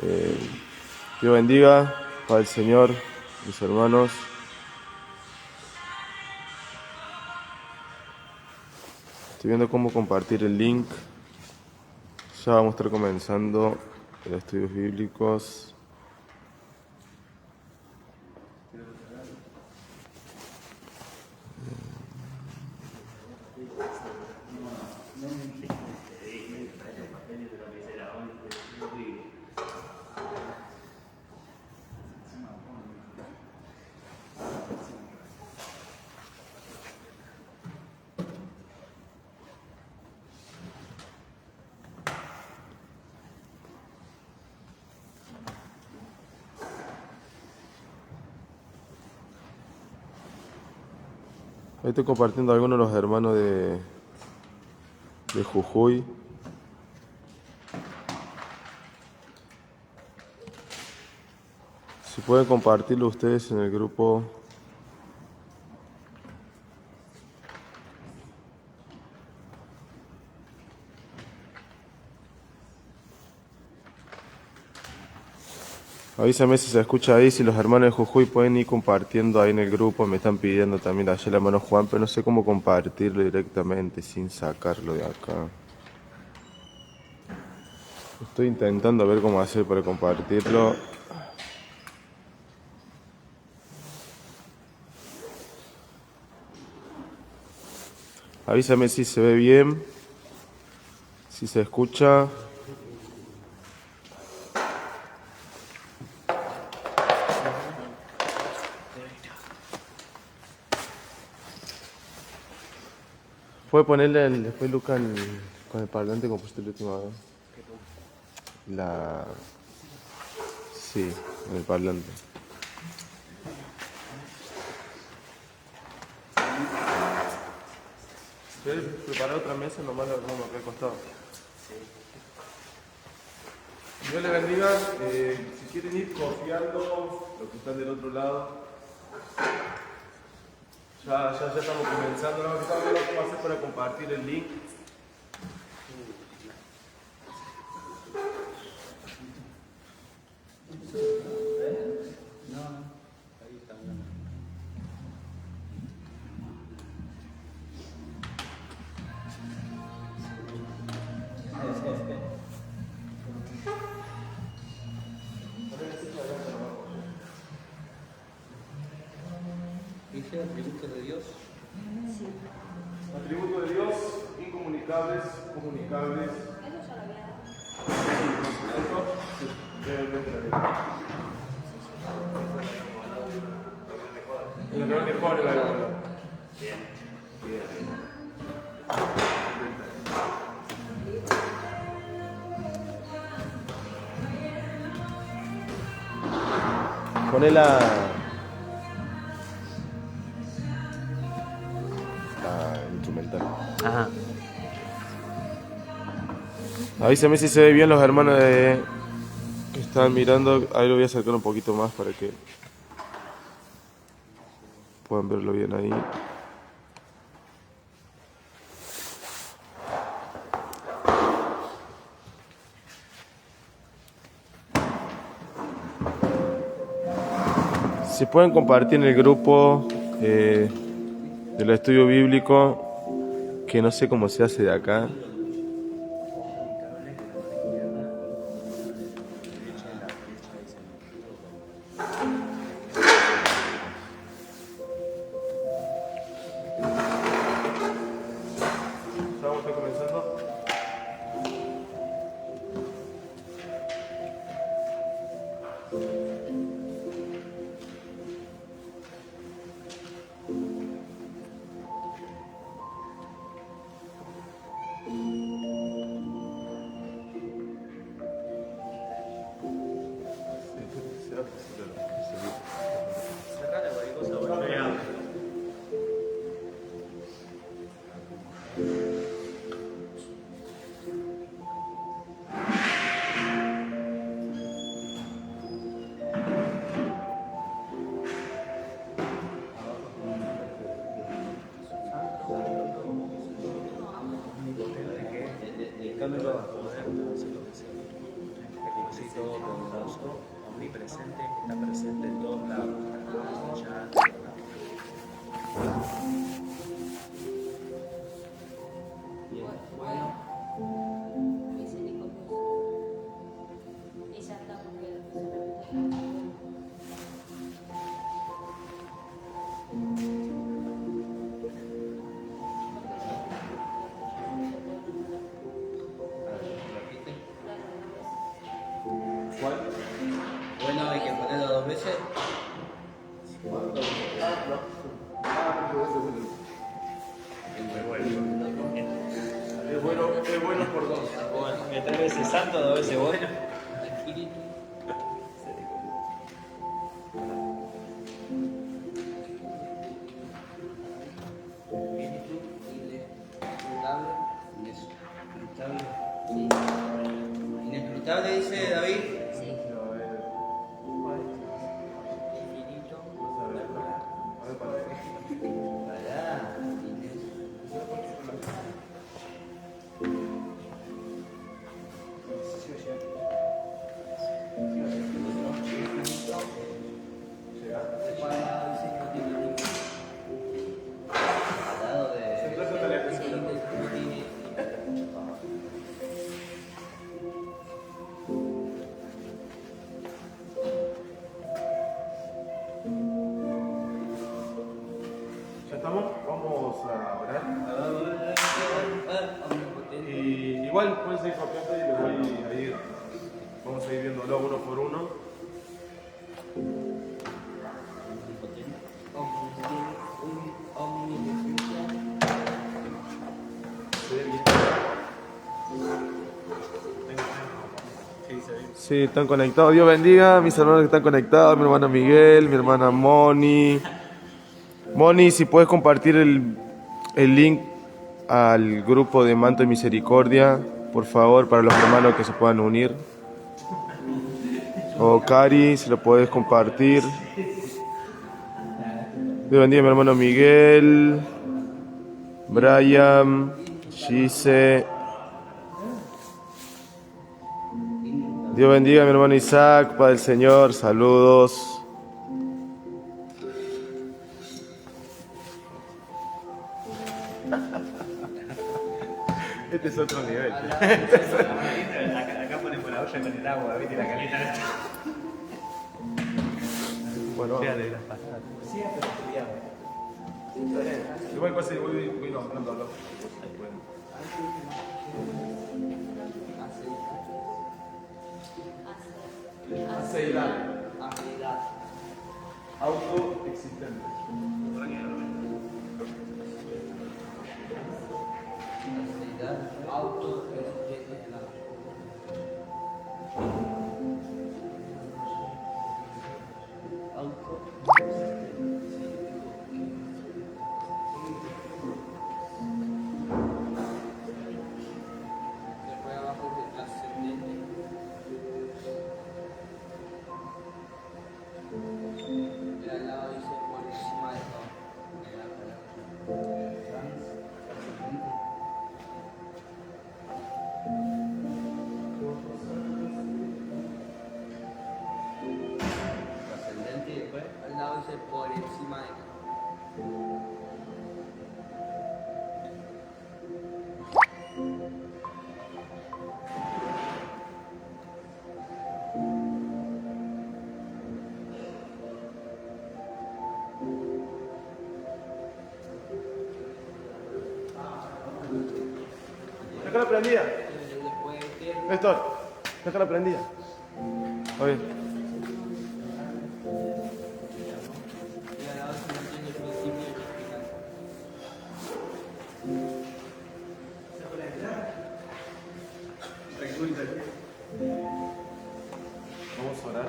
Eh, Dios bendiga para el Señor, mis hermanos. Estoy viendo cómo compartir el link. Ya vamos a estar comenzando los estudios bíblicos. Ahí estoy compartiendo a algunos de los hermanos de Jujuy. Si pueden compartirlo ustedes en el grupo. Avísame si se escucha ahí, si los hermanos de Jujuy pueden ir compartiendo ahí en el grupo. Me están pidiendo también ayer el hermano Juan, pero no sé cómo compartirlo directamente sin sacarlo de acá. Estoy intentando ver cómo hacer para compartirlo. Avísame si se ve bien, si se escucha. Puede ponerle después Luca con el parlante como pusiste la última vez. Sí, en el parlante. ¿Quieres preparar otra mesa? Nomás lo vamos acá al costado. Dios les bendiga. Si quieren ir copiando los que están del otro lado, ya estamos comenzando. Ahora estamos viendo cómo hacer para compartir el link. ¿Dice atributos de Dios? Sí. Atributos de Dios, incomunicables, comunicables. Eso ya lo había dado. Sí, brevemente la ley. En lo que pone la ley. Poné la instrumental. Ajá. Avísame si se ve bien los hermanos que están mirando. Ahí lo voy a acercar un poquito más para que puedan verlo bien ahí. Si pueden compartir en el grupo del estudio bíblico, que no sé cómo se hace de acá. ¿Estamos comenzando? Sí, todopoderoso, omnipresente, que está presente en todos lados. Ya, bien, bueno. Misericordioso. Y ya está porque Repite. ¿Cuál? Bueno, hay que ponerlo 2 veces. Es bueno por dos. Bueno, que 3 veces santo, 2 veces bueno. Espíritu. Espíritu inescrutable. Inescrutable. sí. Inescrutable dice David. Sí. Infinito. Pará. ¿Ya estamos? Vamos a orar. Omnipotente. Y igual pueden seguir copiando y les voy a ir. Vamos a ir viéndolo uno por uno. Sí, están conectados. Dios bendiga a mis hermanos que están conectados. Mi hermano Miguel, mi hermana Moni. Moni, si puedes compartir el link al grupo de Manto de Misericordia, por favor, para los hermanos que se puedan unir. O Cari, si lo puedes compartir. Dios bendiga a mi hermano Miguel, Brian, Gise. Dios bendiga a mi hermano Isaac, Padre del Señor, saludos. Este es otro nivel. Acá ponemos la olla con el agua, ¿viste? La caleta. Bueno, Sea de las pasadas. Sí, pero estudiamos. igual pasa, voy nombrándolo. Aceidad. Autoexistente. Después abajo de ascendente. Y al lado dice por encima de todo. Ascendente y después al lado dice por encima de todo. Déjala prendida. Después Néstor, déjala prendida. Oye. y al lado se mantiene el principio y el final. Vamos a orar.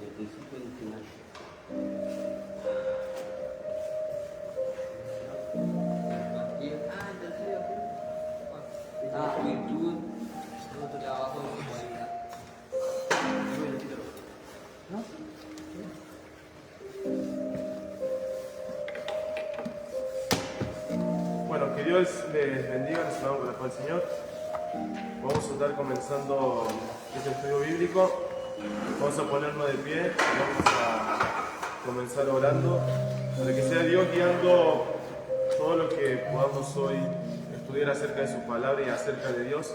El principio y el final. Virtud. Y abajo dice cualidad. Dios les bendiga, les saludamos con la paz del Señor. Vamos a estar comenzando este estudio bíblico. Vamos a ponernos de pie, vamos a comenzar orando para que sea Dios guiando todo lo que podamos hoy estudiar acerca de su palabra y acerca de Dios.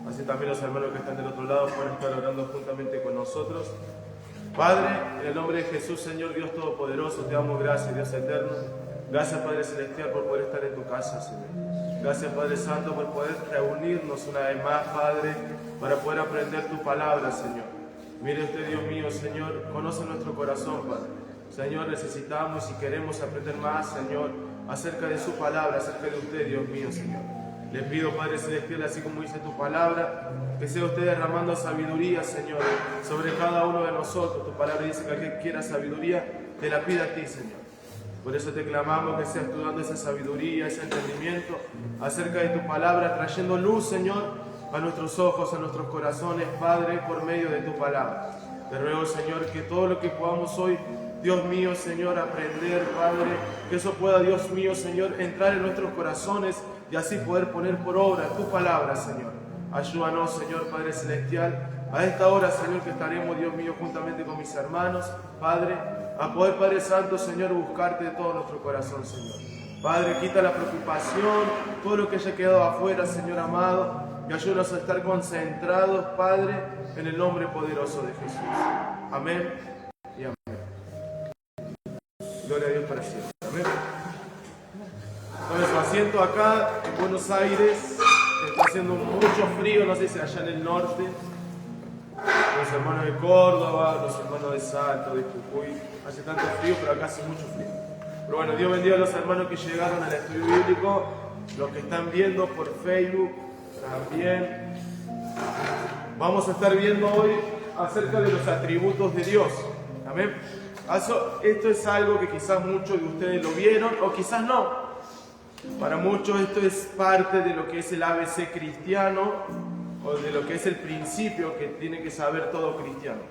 Así también los hermanos que están del otro lado pueden estar orando juntamente con nosotros. Padre, en el nombre de Jesús, Señor Dios Todopoderoso, te damos gracias, Dios eterno. Gracias, Padre Celestial, por poder estar en tu casa, Señor. Gracias, Padre Santo, por poder reunirnos una vez más, Padre, para poder aprender tu palabra, Señor. Mire usted, Dios mío, Señor, conoce nuestro corazón, Padre. Señor, necesitamos y queremos aprender más, Señor, acerca de su palabra, acerca de usted, Dios mío, Señor. Le pido, Padre Celestial, así como dice tu palabra, que sea usted derramando sabiduría, Señor, sobre cada uno de nosotros. Tu palabra dice que aquel que quiera sabiduría, te la pida a ti, Señor. Por eso te clamamos que seas tú dando esa sabiduría, ese entendimiento acerca de tu palabra, trayendo luz, Señor, a nuestros ojos, a nuestros corazones, Padre, por medio de tu palabra. Te ruego, Señor, que todo lo que podamos hoy, Dios mío, Señor, aprender, Padre, que eso pueda, Dios mío, Señor, entrar en nuestros corazones y así poder poner por obra tu palabra, Señor. Ayúdanos, Señor, Padre Celestial, a esta hora, Señor, que estaremos, Dios mío, juntamente con mis hermanos, Padre, a poder, Padre Santo, Señor, buscarte de todo nuestro corazón, Señor. Padre, quita la preocupación, todo lo que haya quedado afuera, Señor amado, y ayúdanos a estar concentrados, Padre, en el nombre poderoso de Jesús. Amén y amén. Gloria a Dios para siempre. Amén. Tome su asiento acá en Buenos Aires. Está haciendo mucho frío, no sé si allá en el norte. Los hermanos de Córdoba, los hermanos de Salto, de Jujuy. Hace tanto frío, pero acá hace mucho frío. Pero bueno, Dios bendiga a los hermanos que llegaron al estudio bíblico, los que están viendo por Facebook también. Vamos a estar viendo hoy acerca de los atributos de Dios. Amén. Esto es algo que quizás muchos de ustedes lo vieron o quizás no. Para muchos esto es parte de lo que es el ABC cristiano o de lo que es el principio que tiene que saber todo cristiano.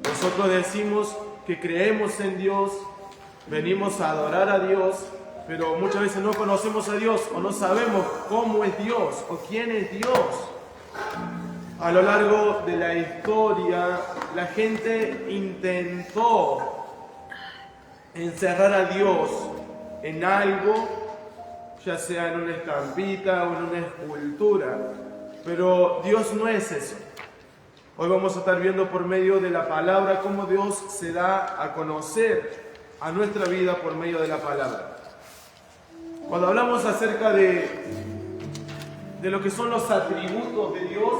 Nosotros decimos que creemos en Dios, venimos a adorar a Dios, pero muchas veces no conocemos a Dios o no sabemos cómo es Dios o quién es Dios. A lo largo de la historia, la gente intentó encerrar a Dios en algo, ya sea en una estampita o en una escultura, pero Dios no es eso. Hoy vamos a estar viendo por medio de la palabra cómo Dios se da a conocer a nuestra vida por medio de la palabra. Cuando hablamos acerca de lo que son los atributos de Dios,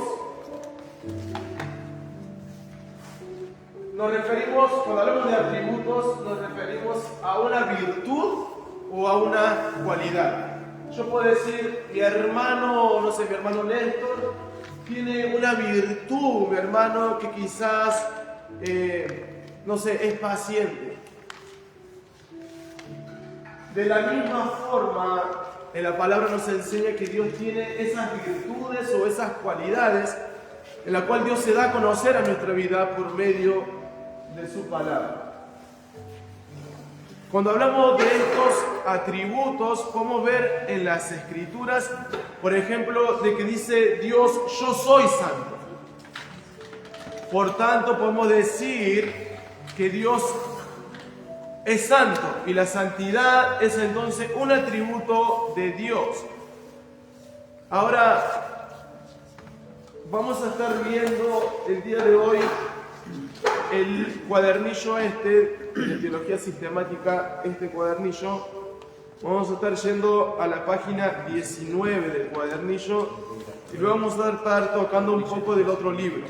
cuando hablamos de atributos, nos referimos a una virtud o a una cualidad. Yo puedo decir, mi hermano Néstor tiene una virtud, mi hermano, que quizás, es paciente. De la misma forma, en la palabra nos enseña que Dios tiene esas virtudes o esas cualidades en la cual Dios se da a conocer a nuestra vida por medio de su palabra. Cuando hablamos de estos atributos, podemos ver en las Escrituras, por ejemplo, de que dice Dios, yo soy santo. Por tanto, podemos decir que Dios es santo y la santidad es entonces un atributo de Dios. Ahora, vamos a estar viendo el día de hoy el cuadernillo de Teología Sistemática, este cuadernillo. Vamos a estar yendo a la página 19 del cuadernillo y luego vamos a estar tocando un poco del otro libro.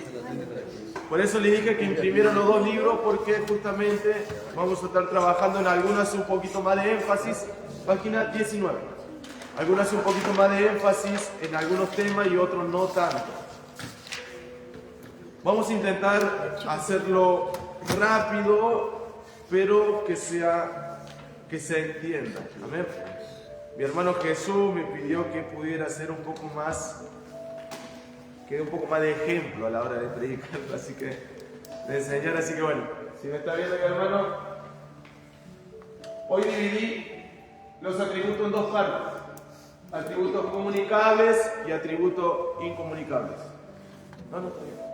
Por eso les dije que imprimieron los dos libros, porque justamente vamos a estar trabajando en algunas un poquito más de énfasis, página 19. Algunas un poquito más de énfasis en algunos temas y otros no tanto. Vamos a intentar hacerlo rápido, pero que se entienda. Amén. Mi hermano Jesús me pidió que pudiera hacer un poco más de ejemplo a la hora de predicar, de enseñar. Así que bueno, si me está viendo mi hermano, hoy dividí los atributos en dos partes. atributos comunicables y atributos incomunicables. No, está bien.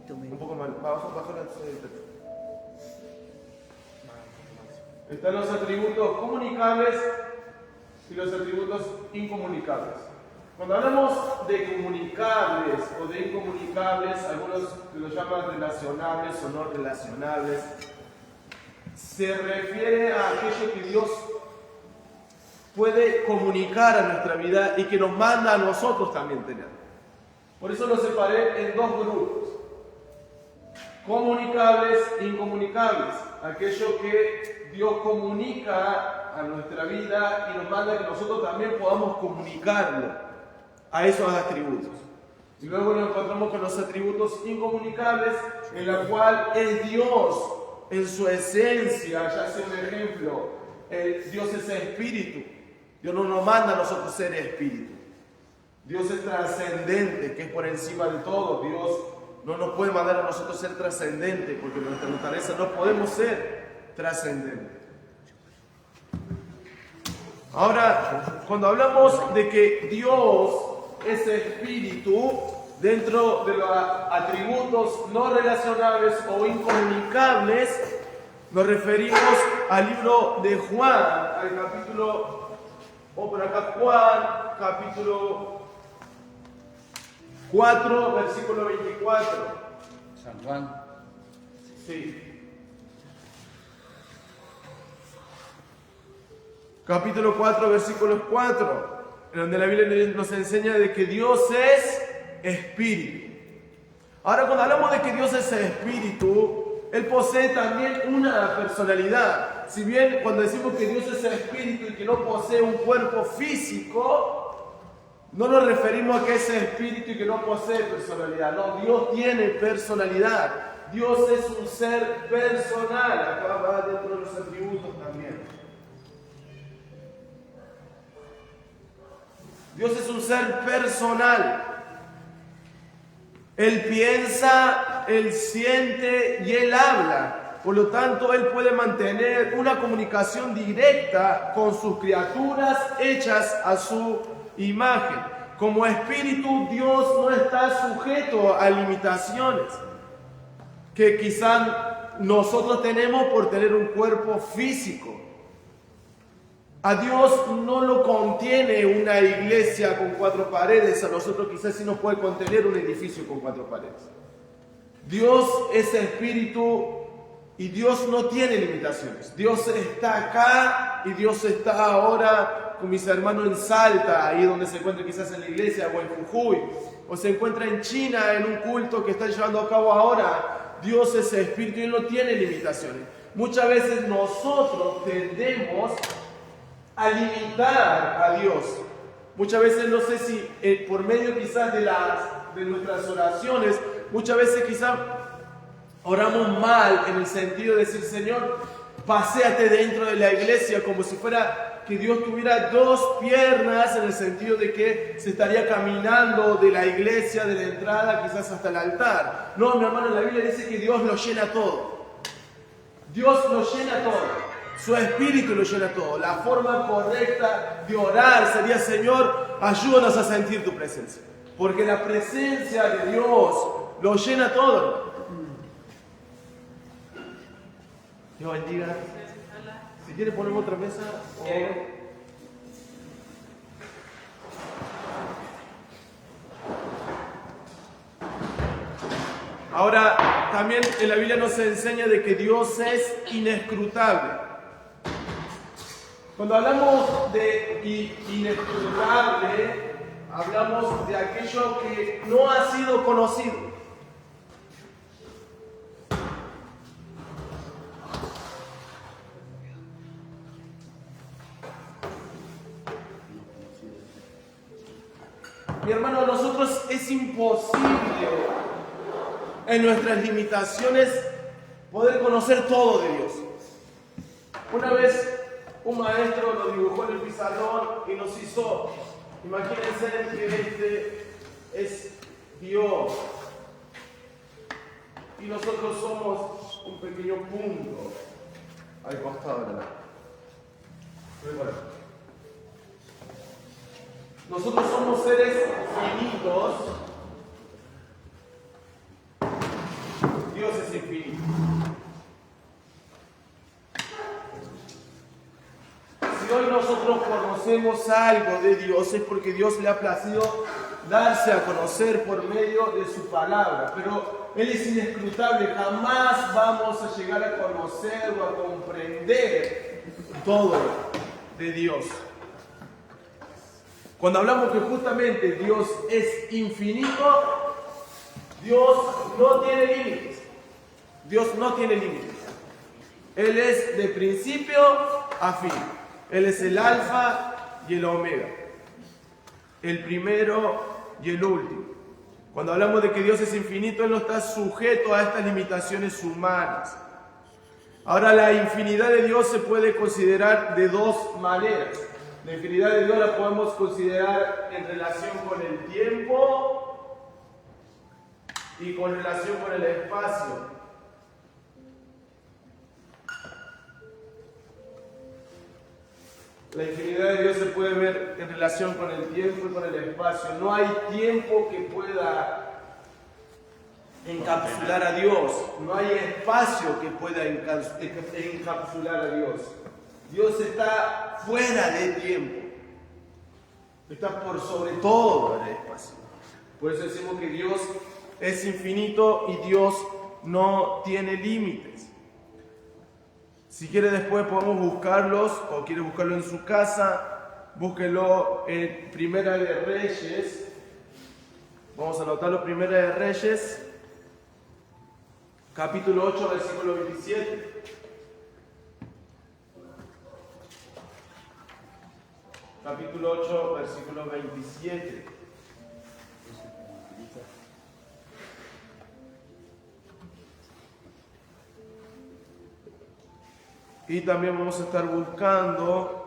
Un poco más, bajo la están los atributos comunicables y los atributos incomunicables. Cuando hablamos de comunicables o de incomunicables, algunos lo llaman relacionables o no relacionables, se refiere a aquello que Dios puede comunicar a nuestra vida y que nos manda a nosotros también tener. Por eso lo separé en dos grupos: comunicables e incomunicables. Aquello que Dios comunica a nuestra vida y nos manda que nosotros también podamos comunicarlo a esos atributos. Y luego nos encontramos con los atributos incomunicables, en la cual es Dios en su esencia. Ya sea un ejemplo, Dios es espíritu. Dios no nos manda a nosotros ser espíritu. Dios es trascendente, que es por encima de todo. Dios no nos puede mandar a nosotros ser trascendente, porque en nuestra naturaleza no podemos ser trascendentes. Ahora, cuando hablamos de que Dios es espíritu, dentro de los atributos no relacionables o incomunicables, nos referimos al libro de Juan, al capítulo, o por acá Juan, capítulo 4, versículo 24. San Juan. Sí. Capítulo 4, versículo 4, en donde la Biblia nos enseña de que Dios es espíritu. Ahora, cuando hablamos de que Dios es espíritu, Él posee también una personalidad. Si bien cuando decimos que Dios es espíritu y que no posee un cuerpo físico, no nos referimos a que es espíritu y que no posee personalidad. No, Dios tiene personalidad. Dios es un ser personal. Acá va dentro de los atributos también. Dios es un ser personal. Él piensa, Él siente y Él habla. Por lo tanto, Él puede mantener una comunicación directa con sus criaturas hechas a su imagen. Como espíritu, Dios no está sujeto a limitaciones que quizás nosotros tenemos por tener un cuerpo físico. A Dios no lo contiene una iglesia con 4 paredes, a nosotros quizás sí nos puede contener un edificio con 4 paredes. Dios es espíritu y Dios no tiene limitaciones. Dios está acá y Dios está ahora con mis hermanos en Salta, ahí donde se encuentra quizás en la iglesia, o en Jujuy, o se encuentra en China en un culto que está llevando a cabo ahora. Dios es espíritu y Él no tiene limitaciones. Muchas veces nosotros tendemos a limitar a Dios. Muchas veces, no sé si por medio quizás de nuestras oraciones, muchas veces quizás oramos mal en el sentido de decir: Señor, paséate dentro de la iglesia, como si fuera que Dios tuviera 2 piernas, en el sentido de que se estaría caminando de la iglesia, de la entrada, quizás hasta el altar. No, mi hermano, la Biblia dice que Dios lo llena todo. Dios lo llena todo. Su espíritu lo llena todo. La forma correcta de orar sería: Señor, ayúdanos a sentir tu presencia. Porque la presencia de Dios lo llena todo. Dios bendiga. Si quiere ponemos otra mesa. Ahora, también en la Biblia nos enseña de que Dios es inescrutable. Cuando hablamos de inescrutable, hablamos de aquello que no ha sido conocido. Mi hermano, a nosotros es imposible en nuestras limitaciones poder conocer todo de Dios. Una vez un maestro lo dibujó en el pizarrón y nos hizo, imagínense que este es Dios y nosotros somos un pequeño punto al costado de la. Nosotros somos seres finitos. Dios es infinito. Si hoy nosotros conocemos algo de Dios es porque Dios le ha placido darse a conocer por medio de su palabra. Pero Él es inescrutable, jamás vamos a llegar a conocer o a comprender todo de Dios. Cuando hablamos que justamente Dios es infinito, Dios no tiene límites. Dios no tiene límites. Él es de principio a fin. Él es el alfa y el omega. El primero y el último. Cuando hablamos de que Dios es infinito, Él no está sujeto a estas limitaciones humanas. Ahora, la infinidad de Dios se puede considerar de dos maneras. La infinidad de Dios la podemos considerar en relación con el tiempo y con relación con el espacio. La infinidad de Dios se puede ver en relación con el tiempo y con el espacio. No hay tiempo que pueda encapsular a Dios. No hay espacio que pueda encapsular a Dios. Dios está fuera de tiempo. Está por sobre todo el espacio. Por eso decimos que Dios es infinito y Dios no tiene límites. Si quiere después podemos buscarlos, o quiere buscarlo en su casa, búsquelo en Primera de Reyes. Vamos a anotarlo, Primera de Reyes, capítulo 8, versículo 27. Capítulo 8, versículo 27. Y también vamos a estar buscando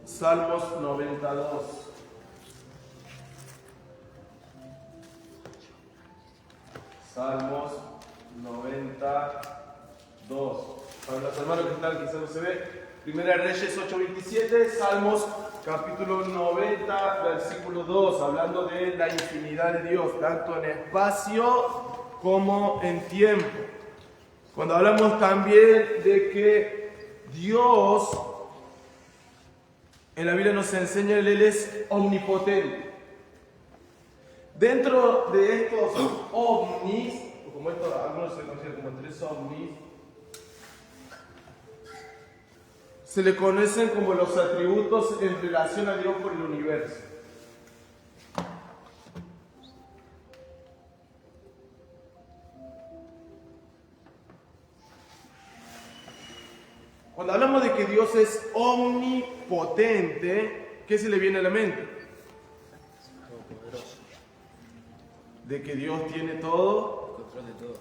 Salmos 92. Salmos 92. Para los hermanos que están, quizás no se ve. Primera Reyes 8:27, Salmos capítulo 90, versículo 2, hablando de la infinidad de Dios, tanto en espacio como en tiempo. Cuando hablamos también de que Dios, en la Biblia nos enseña que Él es omnipotente. Dentro de estos ovnis, o como estos, algunos se consideran como tres ovnis, se le conocen como los atributos en relación a Dios por el universo. Cuando hablamos de que Dios es omnipotente, ¿qué se le viene a la mente? De que Dios tiene todo. Control de todo.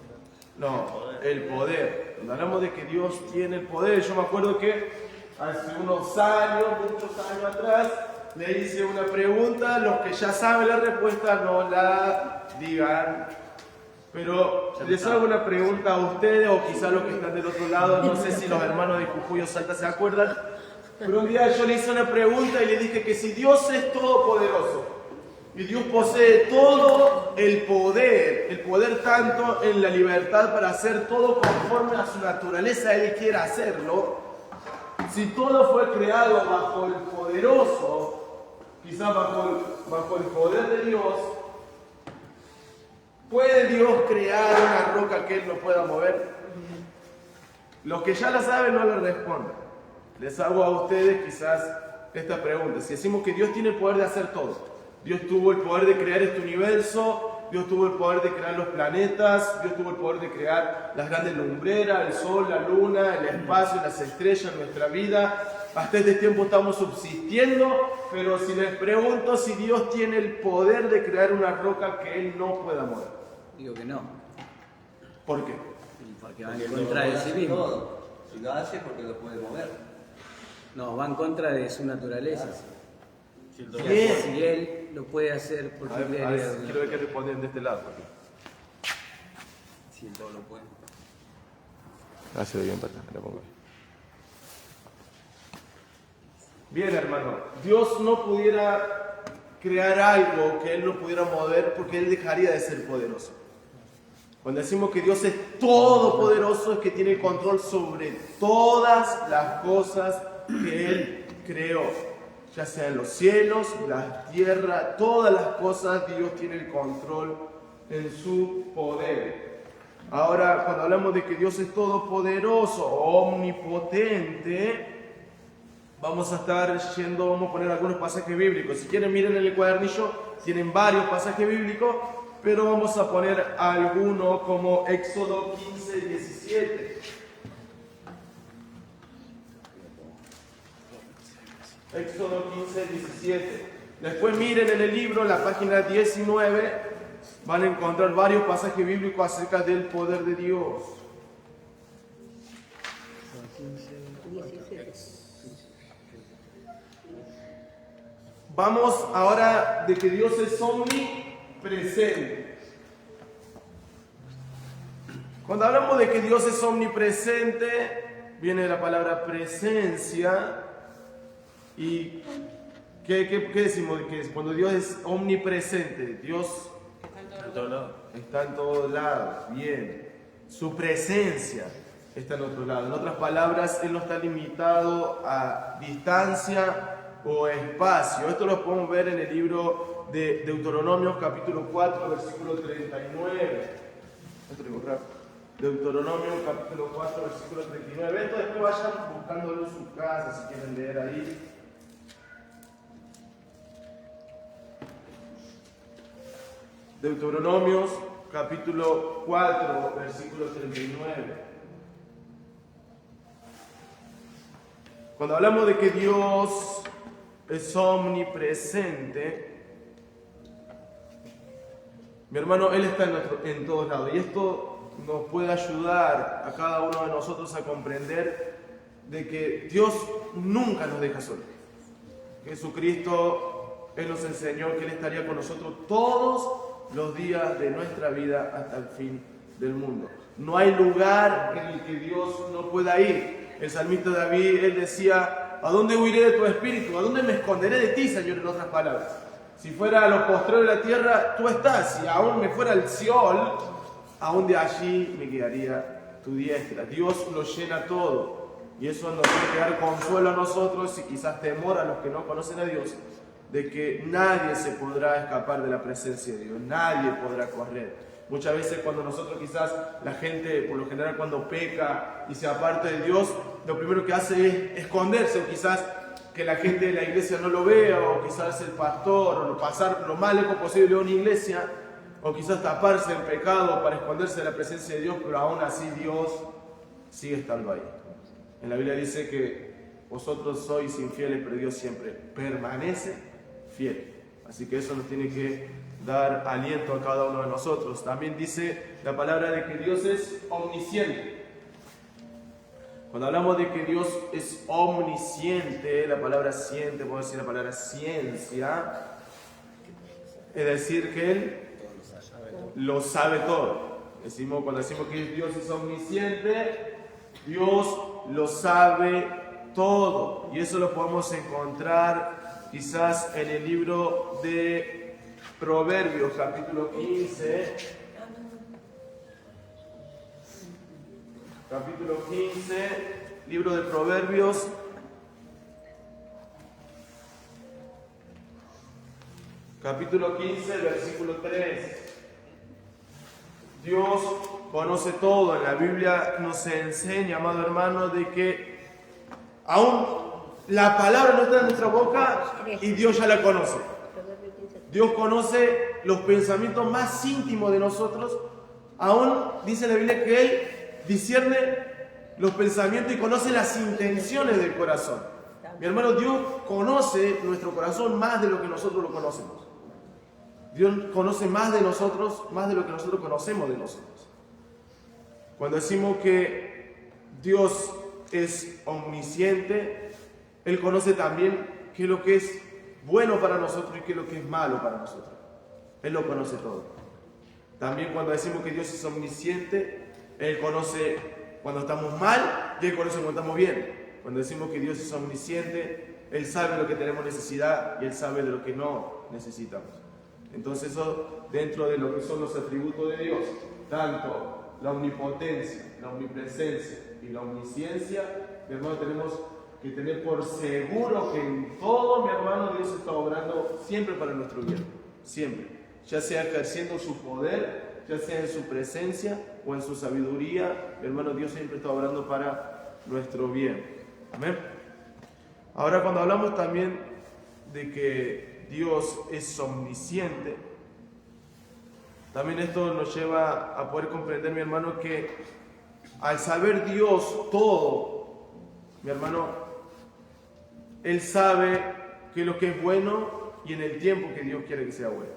No, el poder. Cuando hablamos de que Dios tiene el poder, yo me acuerdo que hace unos años, muchos años atrás, le hice una pregunta. Los que ya saben la respuesta no la digan. Pero les hago una pregunta a ustedes, o quizás los que están del otro lado, no sé si los hermanos de Jujuy o Salta se acuerdan. Pero un día yo le hice una pregunta y le dije que si Dios es todopoderoso, y Dios posee todo el poder tanto en la libertad para hacer todo conforme a su naturaleza, Él quiere hacerlo. Si todo fue creado bajo el poderoso, quizás bajo el poder de Dios, ¿puede Dios crear una roca que Él no pueda mover? Los que ya la saben no la respondan. Les hago a ustedes quizás esta pregunta. Si decimos que Dios tiene el poder de hacer todo, Dios tuvo el poder de crear este universo, Dios tuvo el poder de crear los planetas, Dios tuvo el poder de crear las grandes lumbreras, el sol, la luna, el espacio, las estrellas, nuestra vida. Hasta este tiempo estamos subsistiendo, pero si les pregunto si Dios tiene el poder de crear una roca que Él no pueda mover. Digo que no, ¿Por qué? porque va en contra de sí mismo. Todo. Si lo hace, porque lo puede mover. No, va en contra de su naturaleza. Si el Si, dolor- Bien. si él lo puede hacer porque A ver, quiero ver qué responden de este lado. Si él todo lo puede. Hace bien, para acá, la pongo ahí. Bien, hermano, Dios no pudiera crear algo que Él no pudiera mover porque Él dejaría de ser poderoso. Cuando decimos que Dios es todopoderoso es que tiene control sobre todas las cosas que Él creó. Ya sea en los cielos, la tierra, todas las cosas Dios tiene el control en su poder. Ahora, cuando hablamos de que Dios es todopoderoso, omnipotente, vamos a poner algunos pasajes bíblicos. Si quieren, miren en el cuadernillo, tienen varios pasajes bíblicos, pero vamos a poner alguno como Éxodo 15, 17. Éxodo 15, 17. Después miren en el libro, la página 19, van a encontrar varios pasajes bíblicos acerca del poder de Dios. Vamos ahora de que Dios es omnipresente. Cuando hablamos de que Dios es omnipresente, viene la palabra presencia. ¿Y qué decimos? Que cuando Dios es omnipresente, Dios está en todos lados. Bien. Su presencia está en otro lado. En otras palabras, Él no está limitado a distancia o espacio. Esto lo podemos ver en el libro de Deuteronomio, capítulo 4, versículo 39. Deuteronomio, capítulo 4, versículo 39. Esto después vayan buscándolo en su casa si quieren leer ahí. Deuteronomios, capítulo 4, versículo 39. Cuando hablamos de que Dios es omnipresente, mi hermano, Él está en todos lados. Y esto nos puede ayudar a cada uno de nosotros a comprender de que Dios nunca nos deja solos. Jesucristo, Él nos enseñó que Él estaría con nosotros todos los días de nuestra vida hasta el fin del mundo. No hay lugar en el que Dios no pueda ir. El salmista David, él decía: ¿a dónde huiré de tu espíritu? ¿A dónde me esconderé de ti, Señor? En otras palabras, si fuera a los postreros de la tierra, tú estás. Si aún me fuera al Seol, aún de allí me guiaría tu diestra. Dios lo llena todo. Y eso nos tiene que dar consuelo a nosotros y quizás temor a los que no conocen a Dios, de que nadie se podrá escapar de la presencia de Dios, nadie podrá correr. Muchas veces cuando nosotros quizás, la gente por lo general cuando peca y se aparta de Dios, lo primero que hace es esconderse, o quizás que la gente de la iglesia no lo vea, o quizás el pastor, o pasar lo más lejos posible de una iglesia, o quizás taparse el pecado para esconderse de la presencia de Dios, pero aún así Dios sigue estando ahí. En la Biblia dice que vosotros sois infieles, pero Dios siempre permanece fiel. Así que eso nos tiene que dar aliento a cada uno de nosotros. También dice la palabra de que Dios es omnisciente. Cuando hablamos de que Dios es omnisciente, la palabra ciente, podemos decir la palabra ciencia, es decir que Él lo sabe todo. Cuando decimos que Dios es omnisciente, Dios lo sabe todo. Y eso lo podemos encontrar quizás en el libro de Proverbios, capítulo 15. Capítulo 15, libro de Proverbios. Capítulo 15, versículo 3. Dios conoce todo. En la Biblia nos enseña, amado hermano, de que aún la palabra no está en nuestra boca y Dios ya la conoce. Dios conoce los pensamientos más íntimos de nosotros. Aún dice la Biblia que Él discierne los pensamientos y conoce las intenciones del corazón. Mi hermano, Dios conoce nuestro corazón más de lo que nosotros lo conocemos. Dios conoce más de nosotros, más de lo que nosotros conocemos de nosotros. Cuando decimos que Dios es omnisciente, Él conoce también qué es lo que es bueno para nosotros y qué es lo que es malo para nosotros. Él lo conoce todo. También cuando decimos que Dios es omnisciente, Él conoce cuando estamos mal y Él conoce cuando estamos bien. Cuando decimos que Dios es omnisciente, Él sabe lo que tenemos necesidad y Él sabe de lo que no necesitamos. Entonces eso dentro de lo que son los atributos de Dios, tanto la omnipotencia, la omnipresencia y la omnisciencia, mi hermano, tenemos que tener por seguro que en todo, mi hermano, Dios está obrando siempre para nuestro bien, siempre, ya sea ejerciendo su poder, ya sea en su presencia o en su sabiduría, mi hermano, Dios siempre está obrando para nuestro bien. Amén. Ahora, cuando hablamos también de que Dios es omnisciente, también esto nos lleva a poder comprender, mi hermano, que al saber Dios todo, mi hermano, Él sabe que lo que es bueno y en el tiempo que Dios quiere que sea bueno.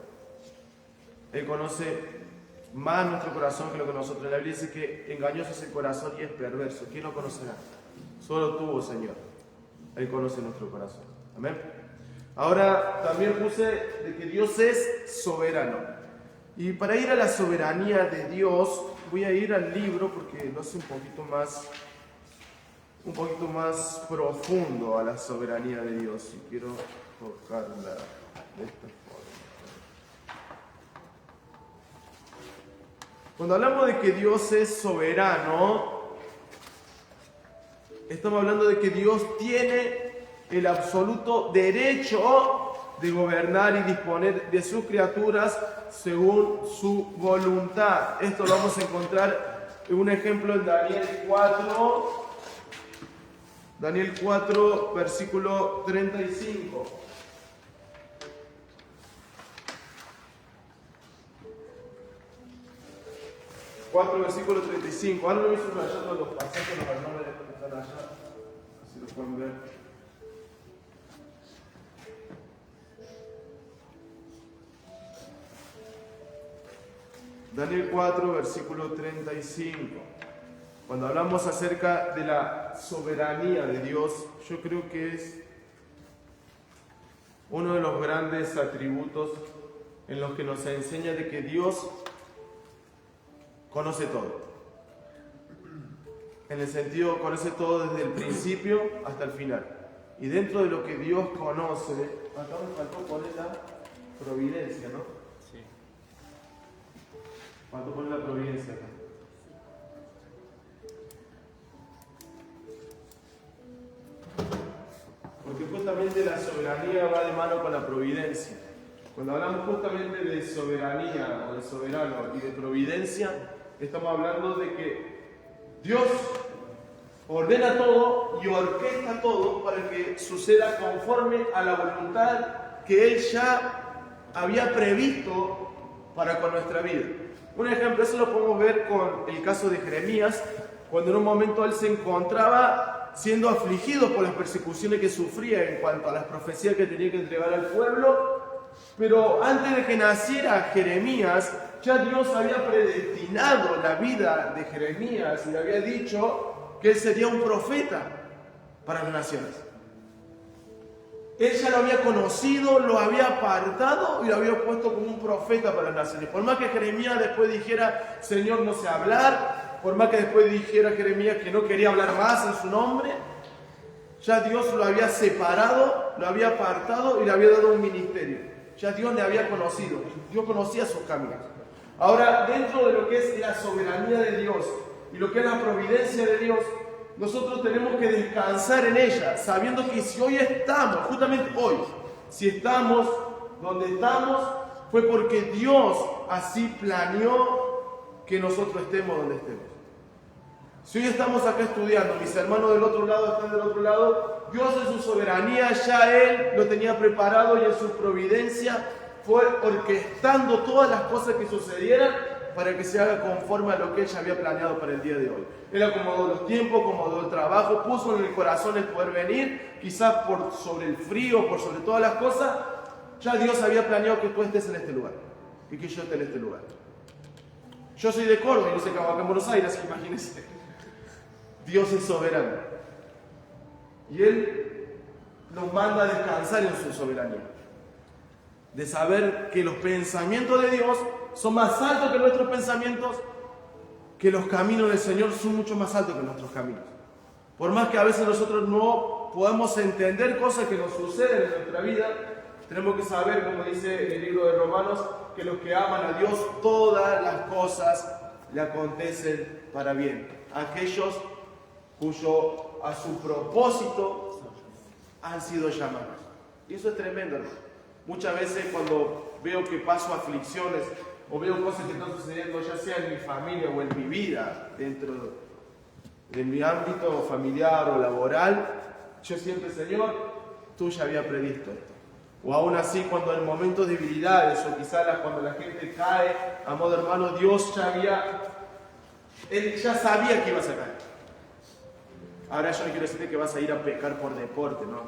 Él conoce más nuestro corazón que lo que nosotros. La Biblia dice que engañoso es el corazón y es perverso. ¿Quién lo conocerá? Solo tú, oh Señor. Él conoce nuestro corazón. Amén. Ahora también puse de que Dios es soberano. Y para ir a la soberanía de Dios, voy a ir al libro porque lo hace un poquito más profundo a la soberanía de Dios. Y quiero tocarla de esta forma. Cuando hablamos de que Dios es soberano, estamos hablando de que Dios tiene el absoluto derecho de gobernar y disponer de sus criaturas según su voluntad. Esto lo vamos a encontrar en un ejemplo en Daniel 4, versículo 35. Versículo 35. Ahora lo voy subrayando los pasajes, los nombres que están allá, así lo pueden ver. Daniel 4, versículo 35. Cuando hablamos acerca de la soberanía de Dios, yo creo que es uno de los grandes atributos en los que nos enseña de que Dios conoce todo. En el sentido, conoce todo desde el principio hasta el final. Y dentro de lo que Dios conoce, acá me faltó poner la providencia, ¿no? Sí. Faltó poner la providencia acá. Porque justamente la soberanía va de mano con la providencia. Cuando hablamos justamente de soberanía o de soberano y de providencia, estamos hablando de que Dios ordena todo y orquesta todo para que suceda conforme a la voluntad que Él ya había previsto para con nuestra vida. Un ejemplo, eso lo podemos ver con el caso de Jeremías, cuando en un momento él se encontraba siendo afligido por las persecuciones que sufría en cuanto a las profecías que tenía que entregar al pueblo. Pero antes de que naciera Jeremías, ya Dios había predestinado la vida de Jeremías y le había dicho que él sería un profeta para las naciones. Él ya lo había conocido, lo había apartado y lo había puesto como un profeta para las naciones. Por más que Jeremías después dijera, Señor, no sé hablar, por más que después dijera Jeremías que no quería hablar más en su nombre, ya Dios lo había separado, lo había apartado y le había dado un ministerio. Ya Dios le había conocido, Dios conocía sus caminos. Ahora, dentro de lo que es la soberanía de Dios y lo que es la providencia de Dios, nosotros tenemos que descansar en ella, sabiendo que si hoy estamos, justamente hoy, si estamos donde estamos, fue porque Dios así planeó que nosotros estemos donde estemos. Si hoy estamos acá estudiando, mis hermanos del otro lado están del otro lado, Dios en su soberanía ya Él lo tenía preparado y en su providencia fue orquestando todas las cosas que sucedieran para que se haga conforme a lo que Él ya había planeado para el día de hoy. Él acomodó los tiempos, acomodó el trabajo, puso en el corazón el poder venir, quizás por sobre el frío, por sobre todas las cosas, ya Dios había planeado que tú estés en este lugar y que yo esté en este lugar. Yo soy de Córdoba y no sé qué hago acá en Buenos Aires, imagínense. Dios es soberano. Y Él nos manda a descansar en su soberanía. De saber que los pensamientos de Dios son más altos que nuestros pensamientos, que los caminos del Señor son mucho más altos que nuestros caminos. Por más que a veces nosotros no podamos entender cosas que nos suceden en nuestra vida, tenemos que saber, como dice el libro de Romanos, que los que aman a Dios, todas las cosas le acontecen para bien. Aquellos cuyo a su propósito han sido llamados. Y eso es tremendo, hermano. Muchas veces cuando veo que paso aflicciones o veo cosas que están sucediendo, ya sea en mi familia o en mi vida, dentro de mi ámbito familiar o laboral, yo siempre, Señor, tú ya habías previsto esto. O aún así, cuando en momentos de debilidades o quizás cuando la gente cae, amado hermano, Dios Él ya sabía que ibas a caer. Ahora yo no quiero decirte que vas a ir a pecar por deporte, no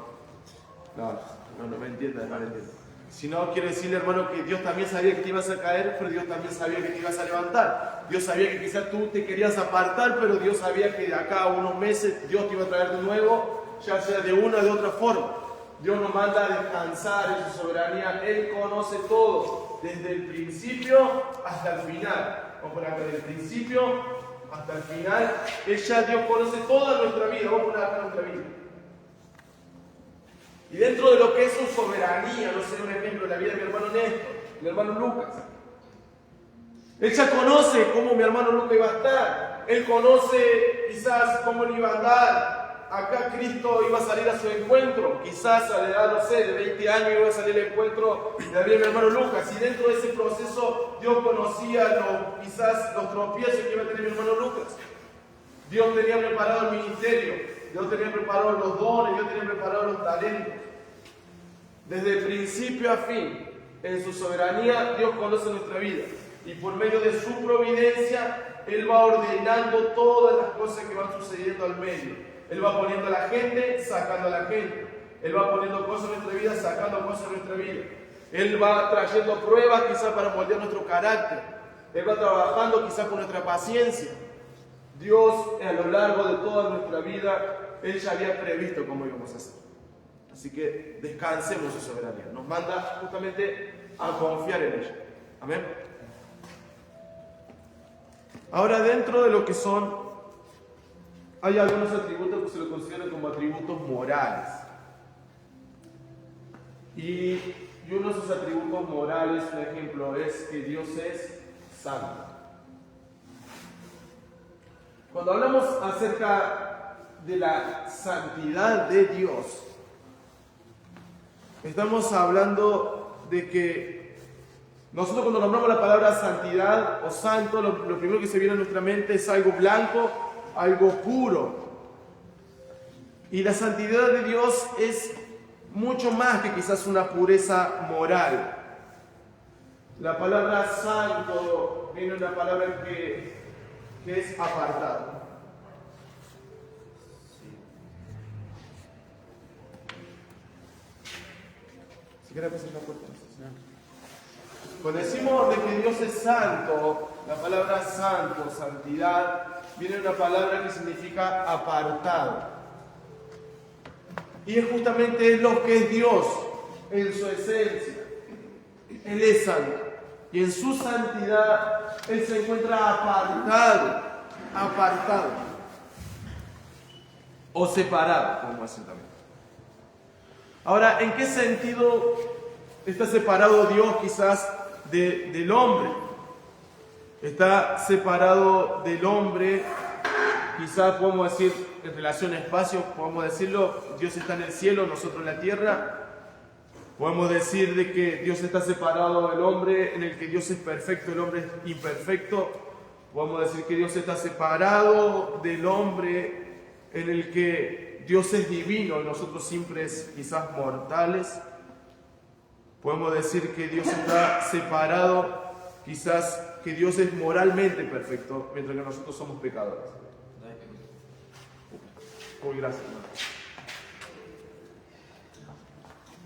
me entiendas, no me entiendas. Sino quiero decirle, hermano, que Dios también sabía que te ibas a caer, pero Dios también sabía que te ibas a levantar. Dios sabía que quizás tú te querías apartar, pero Dios sabía que de acá a unos meses Dios te iba a traer de nuevo, ya sea de una o de otra forma. Dios nos manda a descansar en su soberanía. Él conoce todo, desde el principio hasta el final. Vamos por acá, desde el principio hasta el final. Dios conoce toda nuestra vida. Vamos por acá nuestra vida. Y dentro de lo que es su soberanía, no sé, un ejemplo de la vida de mi hermano Néstor, mi hermano Lucas. Él ya conoce cómo mi hermano Lucas iba a estar. Él conoce quizás cómo él iba a andar. Acá Cristo iba a salir a su encuentro. Quizás a la edad, no sé, de 20 años iba a salir el encuentro de la vida de mi hermano Lucas. Y dentro de ese proceso Dios conocía quizás los tropiezos que iba a tener mi hermano Lucas. Dios tenía preparado el ministerio. Dios tenía preparado los dones, Dios tenía preparado los talentos. Desde principio a fin, en su soberanía, Dios conoce nuestra vida. Y por medio de su providencia, Él va ordenando todas las cosas que van sucediendo al medio. Él va poniendo a la gente, sacando a la gente. Él va poniendo cosas en nuestra vida, sacando cosas en nuestra vida. Él va trayendo pruebas quizás para moldear nuestro carácter. Él va trabajando quizás con nuestra paciencia. Dios, a lo largo de toda nuestra vida, Él ya había previsto cómo íbamos a hacer. Así que descansemos en su soberanía. Nos manda justamente a confiar en ella. Amén. Ahora, dentro de lo que hay algunos atributos que se lo consideran como atributos morales. Y uno de esos atributos morales, un ejemplo, es que Dios es santo. Cuando hablamos acerca de la santidad de Dios, estamos hablando de que nosotros cuando nombramos la palabra santidad o santo, lo primero que se viene a nuestra mente es algo blanco, algo puro. Y la santidad de Dios es mucho más que quizás una pureza moral. La palabra santo viene de una palabra que es apartado. Si quieres pasar la puerta. Cuando decimos de que Dios es santo, la palabra santo, santidad, viene de una palabra que significa apartado. Y es justamente lo que es Dios en su esencia. Él es santo. Y en su santidad, Él se encuentra apartado. O separado, como hacen también. Ahora, ¿en qué sentido está separado Dios quizás del hombre? Está separado del hombre, quizás podemos decir en relación a espacio, podemos decirlo, Dios está en el cielo, nosotros en la tierra. Podemos decir de que Dios está separado del hombre, en el que Dios es perfecto, el hombre es imperfecto. Podemos decir que Dios está separado del hombre, en el que Dios es divino y nosotros simples, quizás mortales. Podemos decir que Dios está separado, quizás que Dios es moralmente perfecto, mientras que nosotros somos pecadores. Muy gracias, hermano.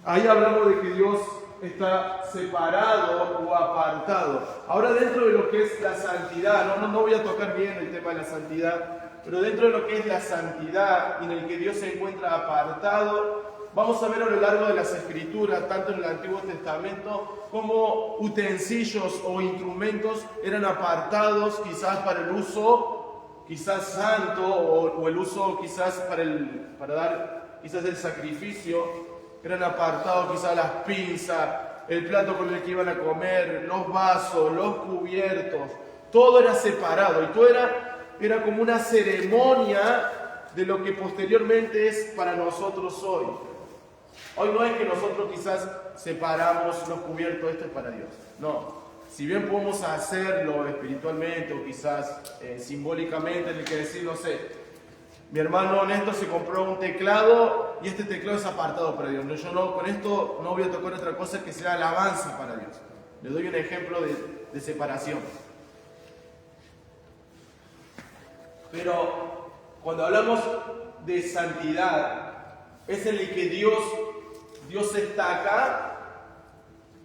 Ahí hablamos de que Dios está separado o apartado. Ahora, dentro de lo que es la santidad, no voy a tocar bien el tema de la santidad, pero dentro de lo que es la santidad y en el que Dios se encuentra apartado, vamos a ver a lo largo de las Escrituras, tanto en el Antiguo Testamento, como utensilios o instrumentos eran apartados quizás para el uso quizás santo o el uso quizás para dar quizás el sacrificio, eran apartados quizás las pinzas, el plato con el que iban a comer, los vasos, los cubiertos, todo era separado y todo era como una ceremonia de lo que posteriormente es para nosotros hoy. Hoy no es que nosotros quizás separamos los cubiertos, esto es para Dios. No, si bien podemos hacerlo espiritualmente o quizás simbólicamente, hay que decir, no sé, mi hermano Néstor se compró un teclado y este teclado es apartado para Dios. No, yo no, con esto no voy a tocar otra cosa que sea alabanza para Dios. Le doy un ejemplo de separación. Pero cuando hablamos de santidad, es en el que Dios está acá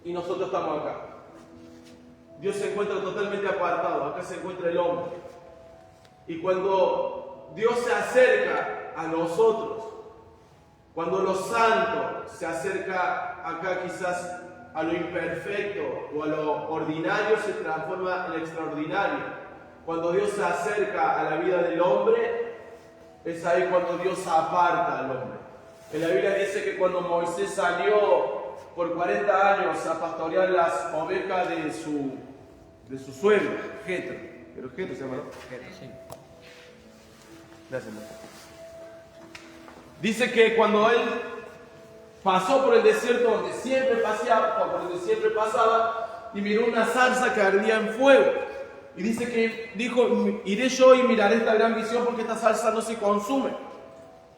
y nosotros estamos acá. Dios se encuentra totalmente apartado, acá se encuentra el hombre. Y cuando Dios se acerca a nosotros, cuando lo santo se acerca acá quizás a lo imperfecto o a lo ordinario, se transforma en extraordinario. Cuando Dios se acerca a la vida del hombre, es ahí cuando Dios aparta al hombre. En la Biblia dice que cuando Moisés salió por 40 años a pastorear las ovejas de su suegro, Jetro. Pero Jetro se llama, ¿no? Jetro, sí. Gracias, hermano. Dice que cuando él pasó por el desierto donde siempre paseaba, por donde siempre pasaba, y miró una zarza que ardía en fuego. Y dice que dijo, iré yo y miraré esta gran visión porque esta zarza no se consume.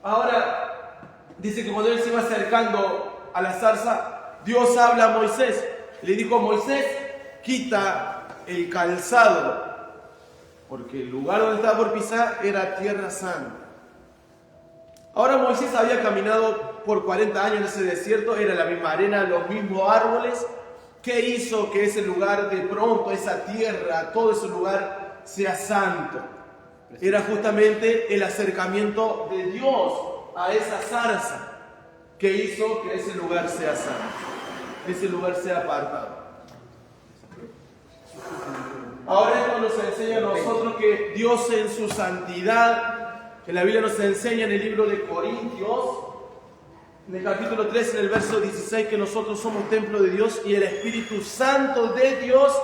Ahora, dice que cuando él se iba acercando a la zarza, Dios habla a Moisés. Le dijo, Moisés, quita el calzado, porque el lugar donde estaba por pisar era tierra santa. Ahora Moisés había caminado por 40 años en ese desierto, era la misma arena, los mismos árboles. ¿Qué hizo que ese lugar de pronto, esa tierra, todo ese lugar sea santo? Era justamente el acercamiento de Dios a esa zarza que hizo que ese lugar sea santo, que ese lugar sea apartado. Ahora esto nos enseña a nosotros que Dios en su santidad, que la Biblia nos enseña en el libro de Corintios, en el capítulo 3, en el verso 16, que nosotros somos templo de Dios y el Espíritu Santo de Dios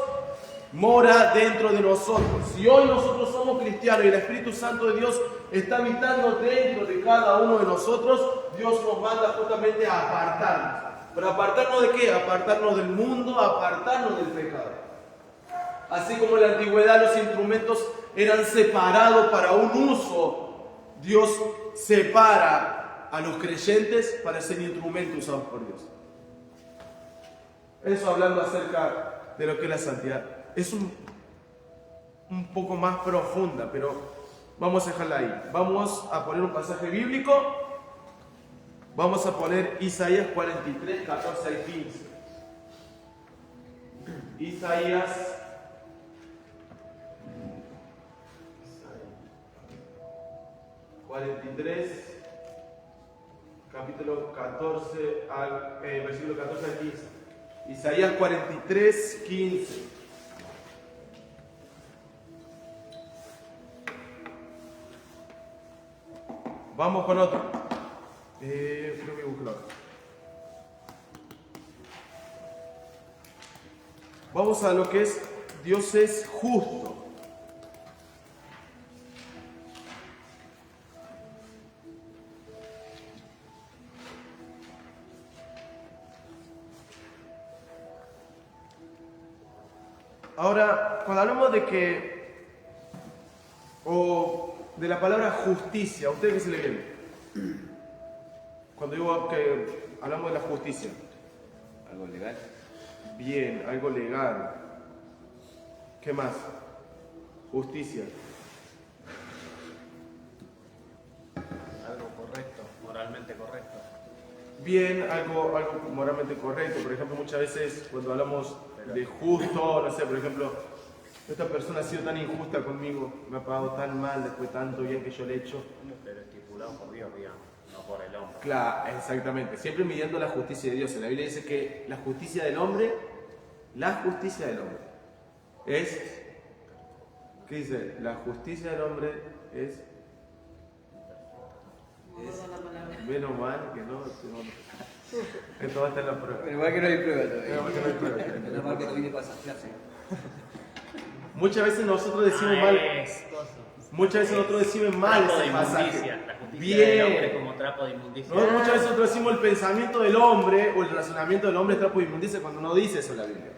mora dentro de nosotros. Si hoy nosotros somos cristianos y el Espíritu Santo de Dios está habitando dentro de cada uno de nosotros, Dios nos manda justamente a apartarnos. ¿Pero apartarnos de qué? Apartarnos del mundo, apartarnos del pecado. Así como en la antigüedad los instrumentos eran separados para un uso, Dios separa a los creyentes para ser instrumentos usados por Dios. Eso hablando acerca de lo que es la santidad. Es un poco más profunda, pero vamos a dejarla ahí. Vamos a poner un pasaje bíblico. Vamos a poner Isaías 43, 14 y 15. Isaías 43, capítulo 14, versículo 14 al 15. Isaías 43, 15. Vamos con otro. Creo que busco otro. Vamos a lo que es Dios es justo. Ahora, cuando hablamos de que, o de la palabra justicia, ¿a usted qué se le viene? Cuando digo que hablamos de la justicia. ¿Algo legal? Bien, algo legal. ¿Qué más? Justicia. Algo correcto, moralmente correcto. Bien, algo moralmente correcto. Por ejemplo, muchas veces cuando hablamos de justo, no sé, por ejemplo, esta persona ha sido tan injusta conmigo, me ha pagado tan mal después de tanto bien que yo le he hecho. Pero estipulado por Dios, digamos, no por el hombre. Claro, exactamente. Siempre midiendo la justicia de Dios. En la Biblia dice que la justicia del hombre es ¿Qué dice? La justicia del hombre es menos mal que no. Esto va a estar en la prueba. Pero igual que no hay prueba todavía. Menos mal que no vine para esa clase. Muchas veces nosotros decimos mal. Muchas veces nosotros decimos mal Trapo de ese pasaje. inmundicia. La justicia del hombre Bien. como trapo de inmundicia. ¿No? Muchas veces nosotros decimos el pensamiento del hombre o el razonamiento del hombre es trapo de inmundicia cuando no dice eso en la Biblia.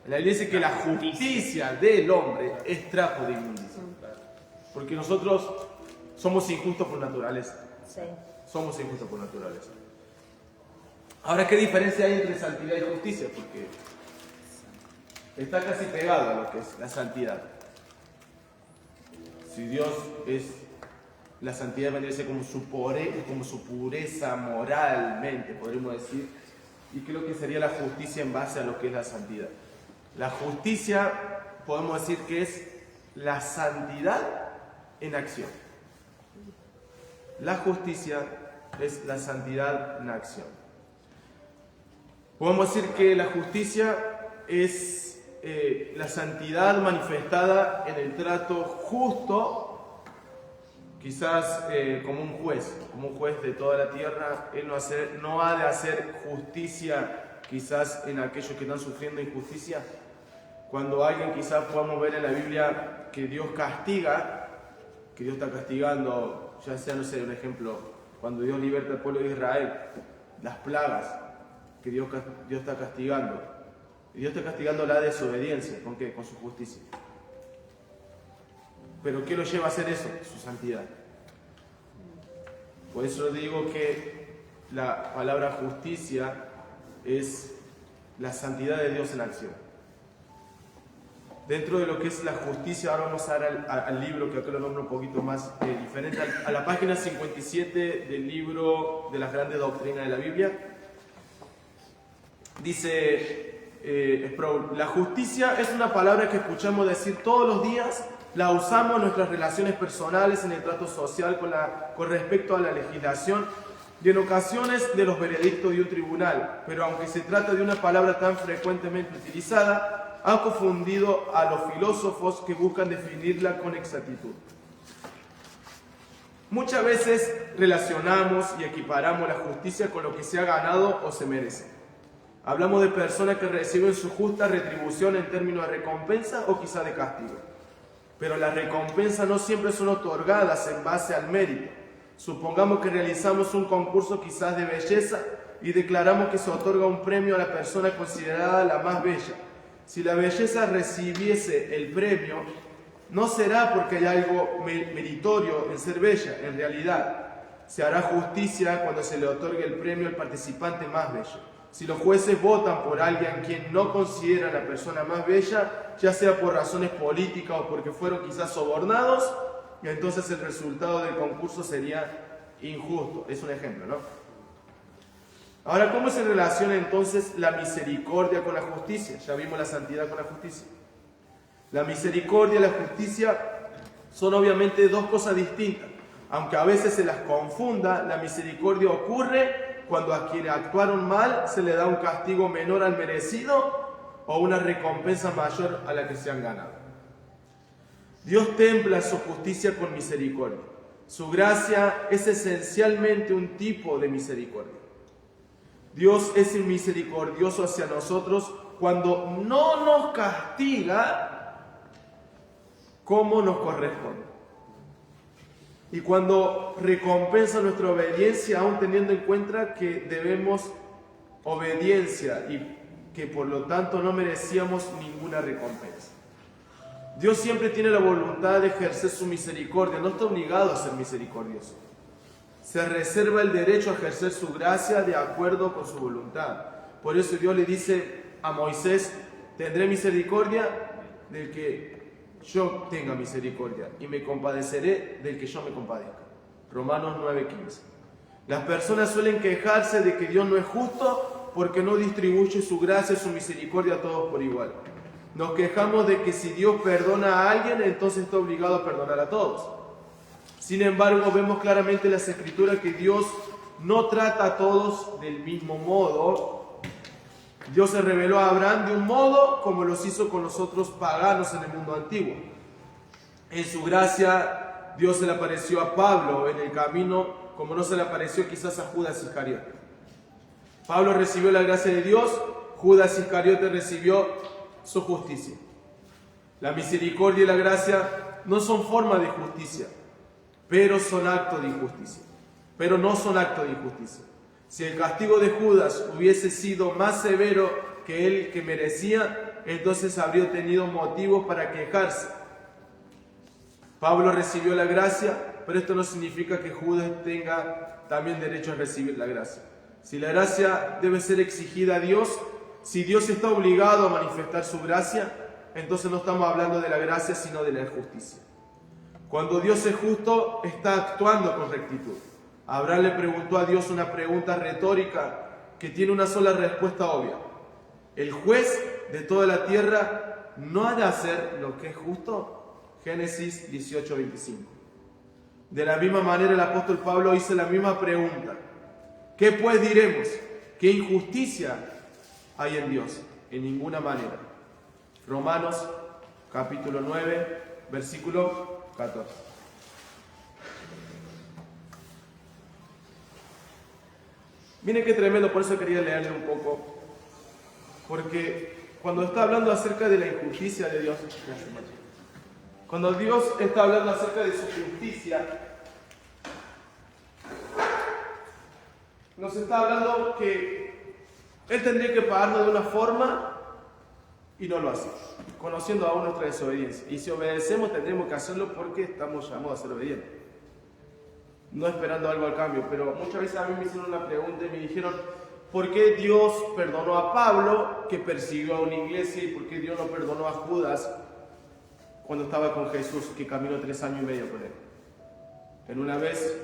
En la Biblia dice que la justicia del hombre es trapo de inmundicia. Porque nosotros somos injustos por naturaleza. Sí. Somos injustos por naturaleza. Ahora, ¿qué diferencia hay entre santidad y justicia? Porque está casi pegado a lo que es la santidad. Si Dios es la santidad, vendría a ser como su pureza moralmente, podríamos decir. ¿Y qué es lo que sería la justicia en base a lo que es la santidad? La justicia, podemos decir que es la santidad en acción. La justicia es la santidad en acción. Podemos decir que la justicia es la santidad manifestada en el trato justo, quizás como un juez de toda la tierra. Él no ha de hacer justicia quizás en aquellos que están sufriendo injusticia. Cuando alguien quizás podamos ver en la Biblia que Dios castiga, que Dios está castigando, ya sea, no sé, un ejemplo, cuando Dios liberta al pueblo de Israel, las plagas que Dios está castigando. Y Dios está castigando la desobediencia. ¿Con qué? Con su justicia. ¿Pero qué lo lleva a hacer eso? Su santidad. Por eso digo que la palabra justicia es la santidad de Dios en acción. Dentro de lo que es la justicia, ahora vamos a dar al libro, que acá lo nombro un poquito más diferente, a la página 57 del libro de las grandes doctrinas de la Biblia. Dice Sproul: la justicia es una palabra que escuchamos decir todos los días, la usamos en nuestras relaciones personales, en el trato social, con respecto a la legislación y en ocasiones de los veredictos de un tribunal, pero aunque se trata de una palabra tan frecuentemente utilizada, ha confundido a los filósofos que buscan definirla con exactitud. Muchas veces relacionamos y equiparamos la justicia con lo que se ha ganado o se merece. Hablamos de personas que reciben su justa retribución en términos de recompensa o quizá de castigo. Pero las recompensas no siempre son otorgadas en base al mérito. Supongamos que realizamos un concurso quizás de belleza y declaramos que se otorga un premio a la persona considerada la más bella. Si la belleza recibiese el premio, no será porque hay algo meritorio en ser bella. En realidad, se hará justicia cuando se le otorgue el premio al participante más bello. Si los jueces votan por alguien quien no considera a la persona más bella, ya sea por razones políticas o porque fueron quizás sobornados, entonces el resultado del concurso sería injusto. Es un ejemplo, ¿no? Ahora, ¿cómo se relaciona entonces la misericordia con la justicia? Ya vimos la santidad con la justicia. La misericordia y la justicia son obviamente dos cosas distintas. Aunque a veces se las confunda, la misericordia ocurre cuando a quienes actuaron mal se le da un castigo menor al merecido o una recompensa mayor a la que se han ganado. Dios templa su justicia con misericordia. Su gracia es esencialmente un tipo de misericordia. Dios es misericordioso hacia nosotros cuando no nos castiga como nos corresponde. Y cuando recompensa nuestra obediencia, aún teniendo en cuenta que debemos obediencia y que por lo tanto no merecíamos ninguna recompensa. Dios siempre tiene la voluntad de ejercer su misericordia, no está obligado a ser misericordioso. Se reserva el derecho a ejercer su gracia de acuerdo con su voluntad. Por eso Dios le dice a Moisés: tendré misericordia del que yo tenga misericordia y me compadeceré del que yo me compadezca. Romanos 9:15. Las personas suelen quejarse de que Dios no es justo porque no distribuye su gracia y su misericordia a todos por igual. Nos quejamos de que si Dios perdona a alguien, entonces está obligado a perdonar a todos. Sin embargo, vemos claramente en las Escrituras que Dios no trata a todos del mismo modo. Dios se reveló a Abraham de un modo como los hizo con los otros paganos en el mundo antiguo. En su gracia, Dios se le apareció a Pablo en el camino, como no se le apareció quizás a Judas Iscariote. Pablo recibió la gracia de Dios, Judas Iscariote recibió su justicia. La misericordia y la gracia no son forma de justicia, pero son actos de injusticia. Pero no son actos de injusticia. Si el castigo de Judas hubiese sido más severo que él que merecía, entonces habría tenido motivos para quejarse. Pablo recibió la gracia, pero esto no significa que Judas tenga también derecho a recibir la gracia. Si la gracia debe ser exigida a Dios, si Dios está obligado a manifestar su gracia, entonces no estamos hablando de la gracia, sino de la justicia. Cuando Dios es justo, está actuando con rectitud. Abraham le preguntó a Dios una pregunta retórica que tiene una sola respuesta obvia. ¿El juez de toda la tierra no ha de hacer lo que es justo? Génesis 18:25. De la misma manera el apóstol Pablo hizo la misma pregunta. ¿Qué pues diremos? ¿Qué injusticia hay en Dios? En ninguna manera. Romanos capítulo 9, versículo 14. Miren qué tremendo, por eso quería leerle un poco. Porque cuando está hablando acerca de la injusticia de Dios, cuando Dios está hablando acerca de su justicia, nos está hablando que Él tendría que pagarnos de una forma y no lo hace, conociendo aún nuestra desobediencia. Y si obedecemos, tendremos que hacerlo porque estamos llamados a ser obedientes, no esperando algo al cambio. Pero muchas veces a mí me hicieron una pregunta y me dijeron, ¿por qué Dios perdonó a Pablo, que persiguió a una iglesia, y por qué Dios no perdonó a Judas cuando estaba con Jesús, que caminó 3 años y medio con él? En una vez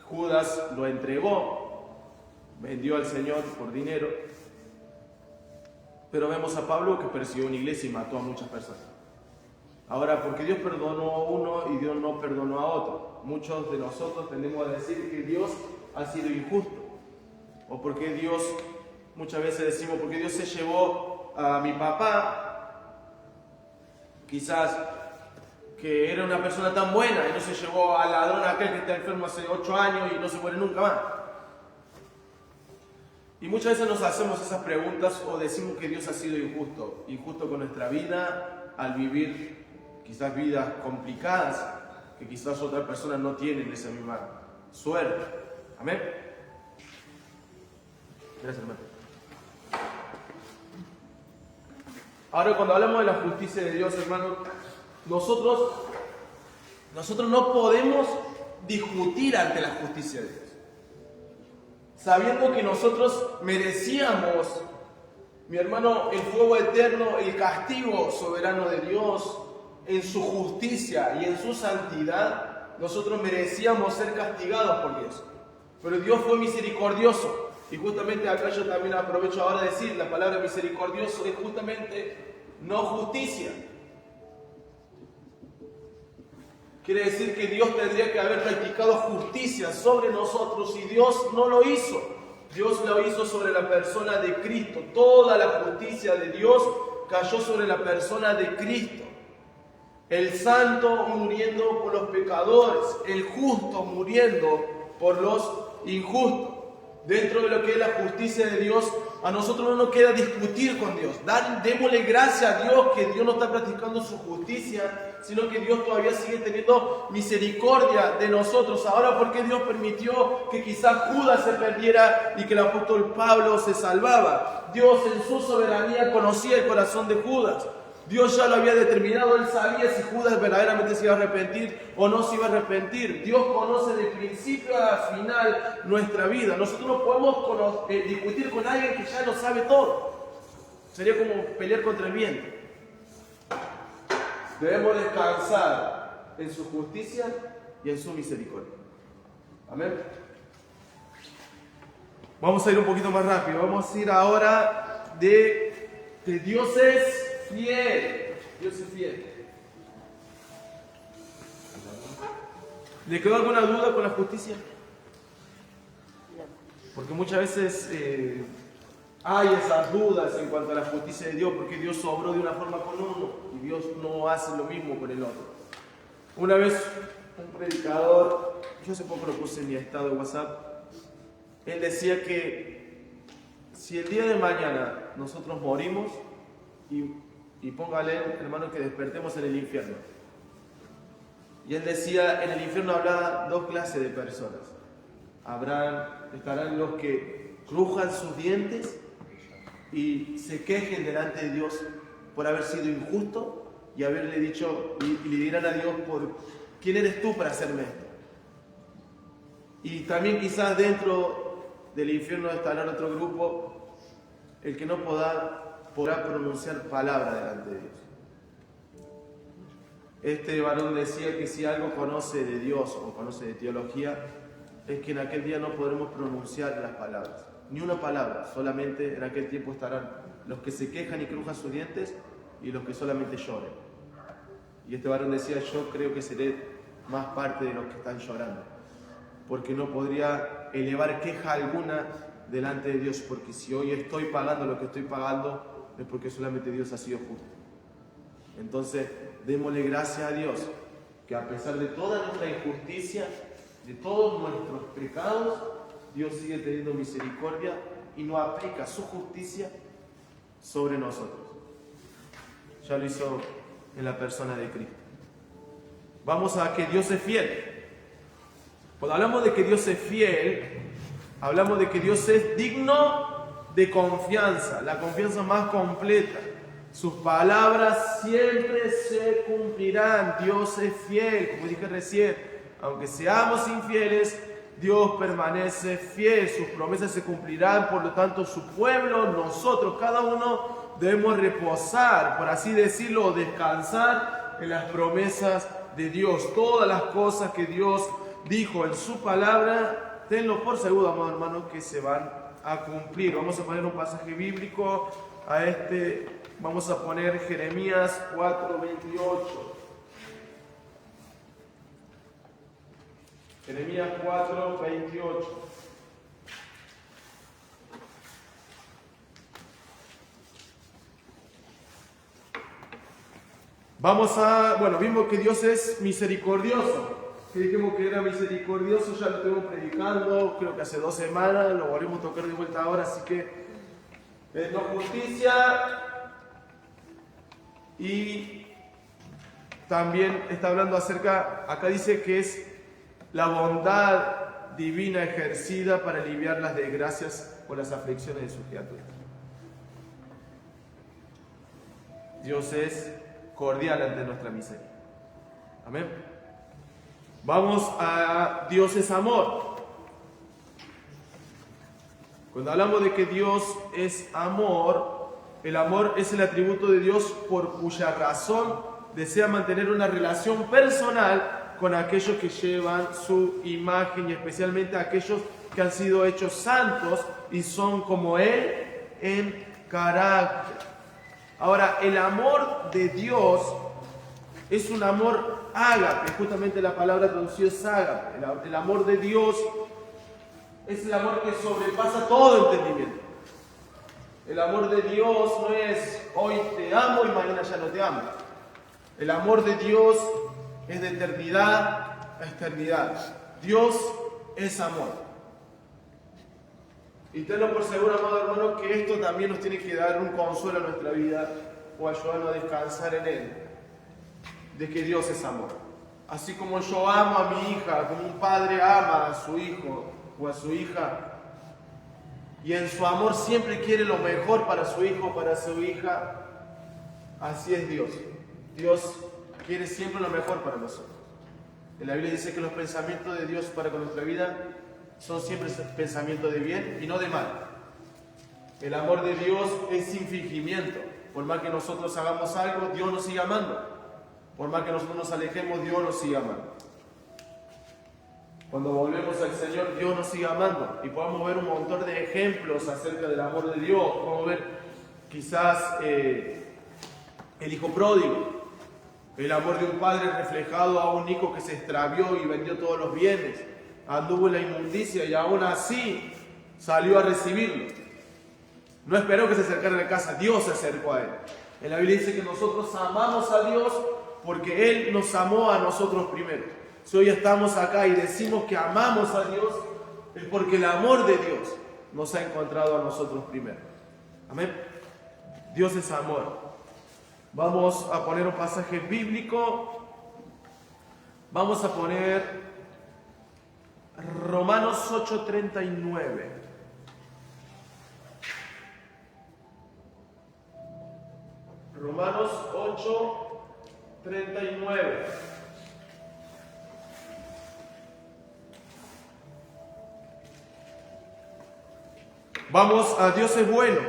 Judas lo entregó, vendió al Señor por dinero, pero vemos a Pablo que persiguió una iglesia y mató a muchas personas. Ahora, ¿por qué Dios perdonó a uno y Dios no perdonó a otro? Muchos de nosotros tendemos a decir que Dios ha sido injusto. O porque Dios, muchas veces decimos, porque Dios se llevó a mi papá, quizás que era una persona tan buena, y no se llevó al ladrón aquel que está enfermo hace 8 años y no se muere nunca más. Y muchas veces nos hacemos esas preguntas o decimos que Dios ha sido injusto. Injusto con nuestra vida, al vivir quizás vidas complicadas, que quizás otras personas no tienen esa misma suerte. Amén. Gracias, hermano. Ahora, cuando hablamos de la justicia de Dios, hermano, nosotros no podemos discutir ante la justicia de Dios, sabiendo que nosotros merecíamos, mi hermano, el fuego eterno, el castigo soberano de Dios, en su justicia y en su santidad. Nosotros merecíamos ser castigados por Dios, pero Dios fue misericordioso. Y justamente acá yo también aprovecho ahora de decir, la palabra misericordioso es justamente no justicia. Quiere decir que Dios tendría que haber practicado justicia sobre nosotros, y Dios no lo hizo. Dios lo hizo sobre la persona de Cristo. Toda la justicia de Dios cayó sobre la persona de Cristo. El santo muriendo por los pecadores, el justo muriendo por los injustos. Dentro de lo que es la justicia de Dios, a nosotros no nos queda discutir con Dios. Démosle gracias a Dios que Dios no está practicando su justicia, sino que Dios todavía sigue teniendo misericordia de nosotros. Ahora, ¿por qué Dios permitió que quizás Judas se perdiera y que el apóstol Pablo se salvaba? Dios en su soberanía conocía el corazón de Judas. Dios ya lo había determinado, Él sabía si Judas verdaderamente se iba a arrepentir o no se iba a arrepentir. Dios conoce de principio a final nuestra vida. Nosotros no podemos discutir con alguien que ya lo sabe todo. Sería como pelear contra el viento. Debemos descansar en su justicia y en su misericordia. Amén. Vamos a ir un poquito más rápido. Vamos a ir ahora de que Dios es fiel. Dios es fiel. ¿Le quedó alguna duda con la justicia? Porque muchas veces hay esas dudas en cuanto a la justicia de Dios, porque Dios obró de una forma con uno y Dios no hace lo mismo con el otro. Una vez un predicador, yo hace poco lo puse en mi estado de WhatsApp, él decía que si el día de mañana nosotros morimos y póngale, hermano, que despertemos en el infierno. Y él decía, en el infierno habrá dos clases de personas. Estarán los que crujan sus dientes y se quejen delante de Dios por haber sido injusto y haberle dicho, y le dirán a Dios, ¿quién eres tú para hacerme esto? Y también quizás dentro del infierno estará otro grupo, el que no podrá pronunciar palabra delante de Dios. Este varón decía que si algo conoce de Dios o conoce de teología, es que en aquel día no podremos pronunciar las palabras, ni una palabra, solamente en aquel tiempo estarán los que se quejan y crujan sus dientes y los que solamente lloren. Y este varón decía, yo creo que seré más parte de los que están llorando, porque no podría elevar queja alguna delante de Dios, porque si hoy estoy pagando lo que estoy pagando, es porque solamente Dios ha sido justo. Entonces, démosle gracias a Dios, que a pesar de toda nuestra injusticia, de todos nuestros pecados, Dios sigue teniendo misericordia y no aplica su justicia sobre nosotros. Ya lo hizo en la persona de Cristo. Vamos a que Dios es fiel. Cuando hablamos de que Dios es fiel, hablamos de que Dios es digno de confianza, la confianza más completa. Sus palabras siempre se cumplirán. Dios es fiel, como dije recién. Aunque seamos infieles, Dios permanece fiel. Sus promesas se cumplirán. Por lo tanto, su pueblo, nosotros, cada uno, debemos reposar, por así decirlo, descansar en las promesas de Dios. Todas las cosas que Dios dijo en su palabra, tenlo por seguro, amado hermano, que se van a cumplir. Vamos a poner un pasaje bíblico a este. Vamos a poner Jeremías 4:28. Jeremías 4:28. Vimos que Dios es misericordioso. Que dijimos que era misericordioso, ya lo estuvimos predicando, creo que hace 2 semanas, lo volvemos a tocar de vuelta ahora, así que es la justicia. Y también está hablando acerca, acá dice que es la bondad divina ejercida para aliviar las desgracias o las aflicciones de sus criaturas. Dios es cordial ante nuestra miseria. Amén. Vamos a Dios es amor. Cuando hablamos de que Dios es amor, el amor es el atributo de Dios por cuya razón desea mantener una relación personal con aquellos que llevan su imagen y especialmente aquellos que han sido hechos santos y son como Él en carácter. Ahora, el amor de Dios es un amor ágape, justamente la palabra traducida es ágape. El amor de Dios es el amor que sobrepasa todo entendimiento. El amor de Dios no es hoy te amo y mañana ya no te amo. El amor de Dios es de eternidad a eternidad. Dios es amor. Y tenlo por seguro, amado hermano, que esto también nos tiene que dar un consuelo a nuestra vida o ayudarnos a descansar en Él, de que Dios es amor. Así como yo amo a mi hija, como un padre ama a su hijo o a su hija, y en su amor siempre quiere lo mejor para su hijo, para su hija, así es Dios. Dios quiere siempre lo mejor para nosotros. En la Biblia dice que los pensamientos de Dios para con nuestra vida son siempre pensamientos de bien y no de mal. El amor de Dios es sin fingimiento. Por más que nosotros hagamos algo, Dios nos sigue amando. Por más que nosotros nos alejemos, Dios nos sigue amando. Cuando volvemos al Señor, Dios nos sigue amando. Y podemos ver un montón de ejemplos acerca del amor de Dios. Podemos ver quizás el hijo pródigo. El amor de un padre reflejado a un hijo que se extravió y vendió todos los bienes. Anduvo en la inmundicia y aún así salió a recibirlo. No esperó que se acercara a la casa, Dios se acercó a él. En la Biblia dice que nosotros amamos a Dios porque Él nos amó a nosotros primero. Si hoy estamos acá y decimos que amamos a Dios, es porque el amor de Dios nos ha encontrado a nosotros primero. Amén. Dios es amor. Vamos a poner un pasaje bíblico. Vamos a poner Romanos 8:39. Romanos 8:39. Vamos a Dios es bueno.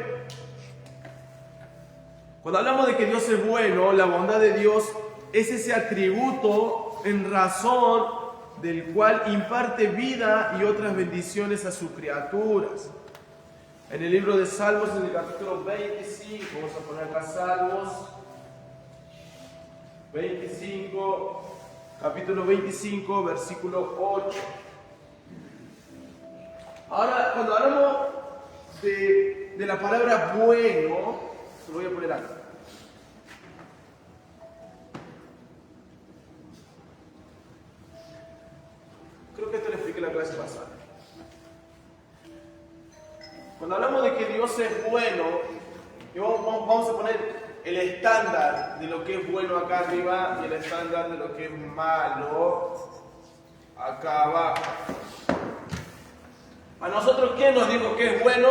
Cuando hablamos de que Dios es bueno, la bondad de Dios es ese atributo en razón del cual imparte vida y otras bendiciones a sus criaturas. En el libro de Salmos, en el capítulo 25, vamos a poner acá Salmos 25, capítulo 25, versículo 8. Ahora, cuando hablamos de la palabra bueno, se lo voy a poner acá. Creo que esto lo expliqué en la clase pasada. Cuando hablamos de que Dios es bueno, y vamos a poner el estándar de lo que es bueno acá arriba y el estándar de lo que es malo acá abajo. A nosotros, ¿quién nos dijo que es bueno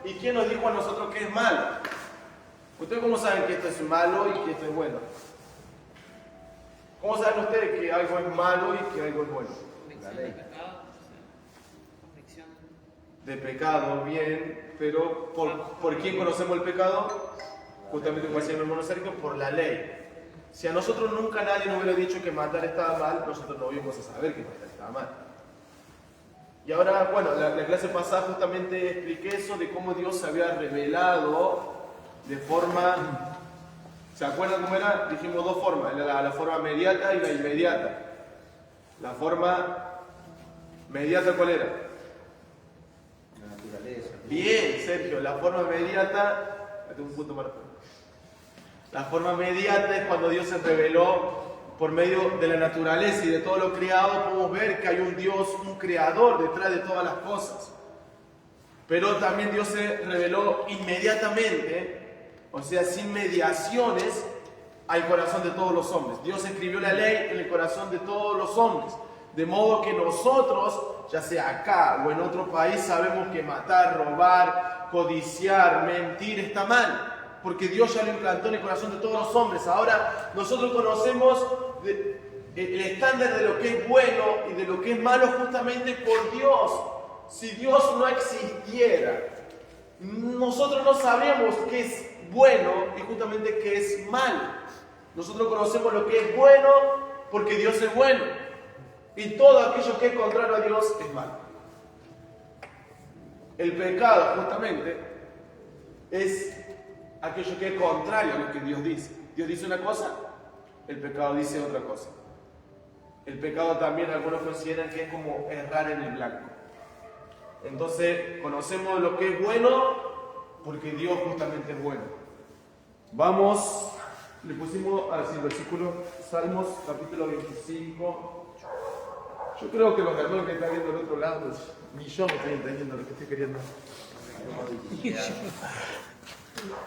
y quién nos dijo a nosotros que es malo? ¿Ustedes cómo saben que esto es malo y que esto es bueno? ¿Cómo saben ustedes que algo es malo y que algo es bueno? La ley. De pecado, bien, pero ¿por quién conocemos el pecado? Justamente como decía mi hermano Sergio, por la ley. Si a nosotros nunca nadie nos hubiera dicho que matar estaba mal, nosotros no íbamos a saber que matar estaba mal. Y ahora, bueno, la clase pasada justamente expliqué eso de cómo Dios se había revelado de forma... ¿Se acuerdan cómo era? Dijimos dos formas, la forma mediata y la inmediata. La forma mediata, ¿cuál era? La naturaleza. Bien, Sergio, la forma mediata... Tengo un punto más. La forma mediata es cuando Dios se reveló por medio de la naturaleza y de todo lo creado. Podemos ver que hay un Dios, un creador detrás de todas las cosas. Pero también Dios se reveló inmediatamente, o sea, sin mediaciones, al corazón de todos los hombres. Dios escribió la ley en el corazón de todos los hombres. De modo que nosotros, ya sea acá o en otro país, sabemos que matar, robar, codiciar, mentir está mal. Porque Dios ya lo implantó en el corazón de todos los hombres. Ahora nosotros conocemos el estándar de lo que es bueno y de lo que es malo justamente por Dios. Si Dios no existiera, nosotros no sabríamos qué es bueno y justamente qué es malo. Nosotros conocemos lo que es bueno porque Dios es bueno. Y todo aquello que es contrario a Dios es malo. El pecado justamente es aquello que es contrario a lo que Dios dice. Dios dice una cosa, el pecado dice otra cosa. El pecado también algunos consideran que es como errar en el blanco. Entonces conocemos lo que es bueno porque Dios justamente es bueno. Vamos, le pusimos así el versículo, Salmos capítulo 25. Yo creo que los hermanos que están viendo del otro lado, ni yo me estoy entendiendo lo que estoy queriendo.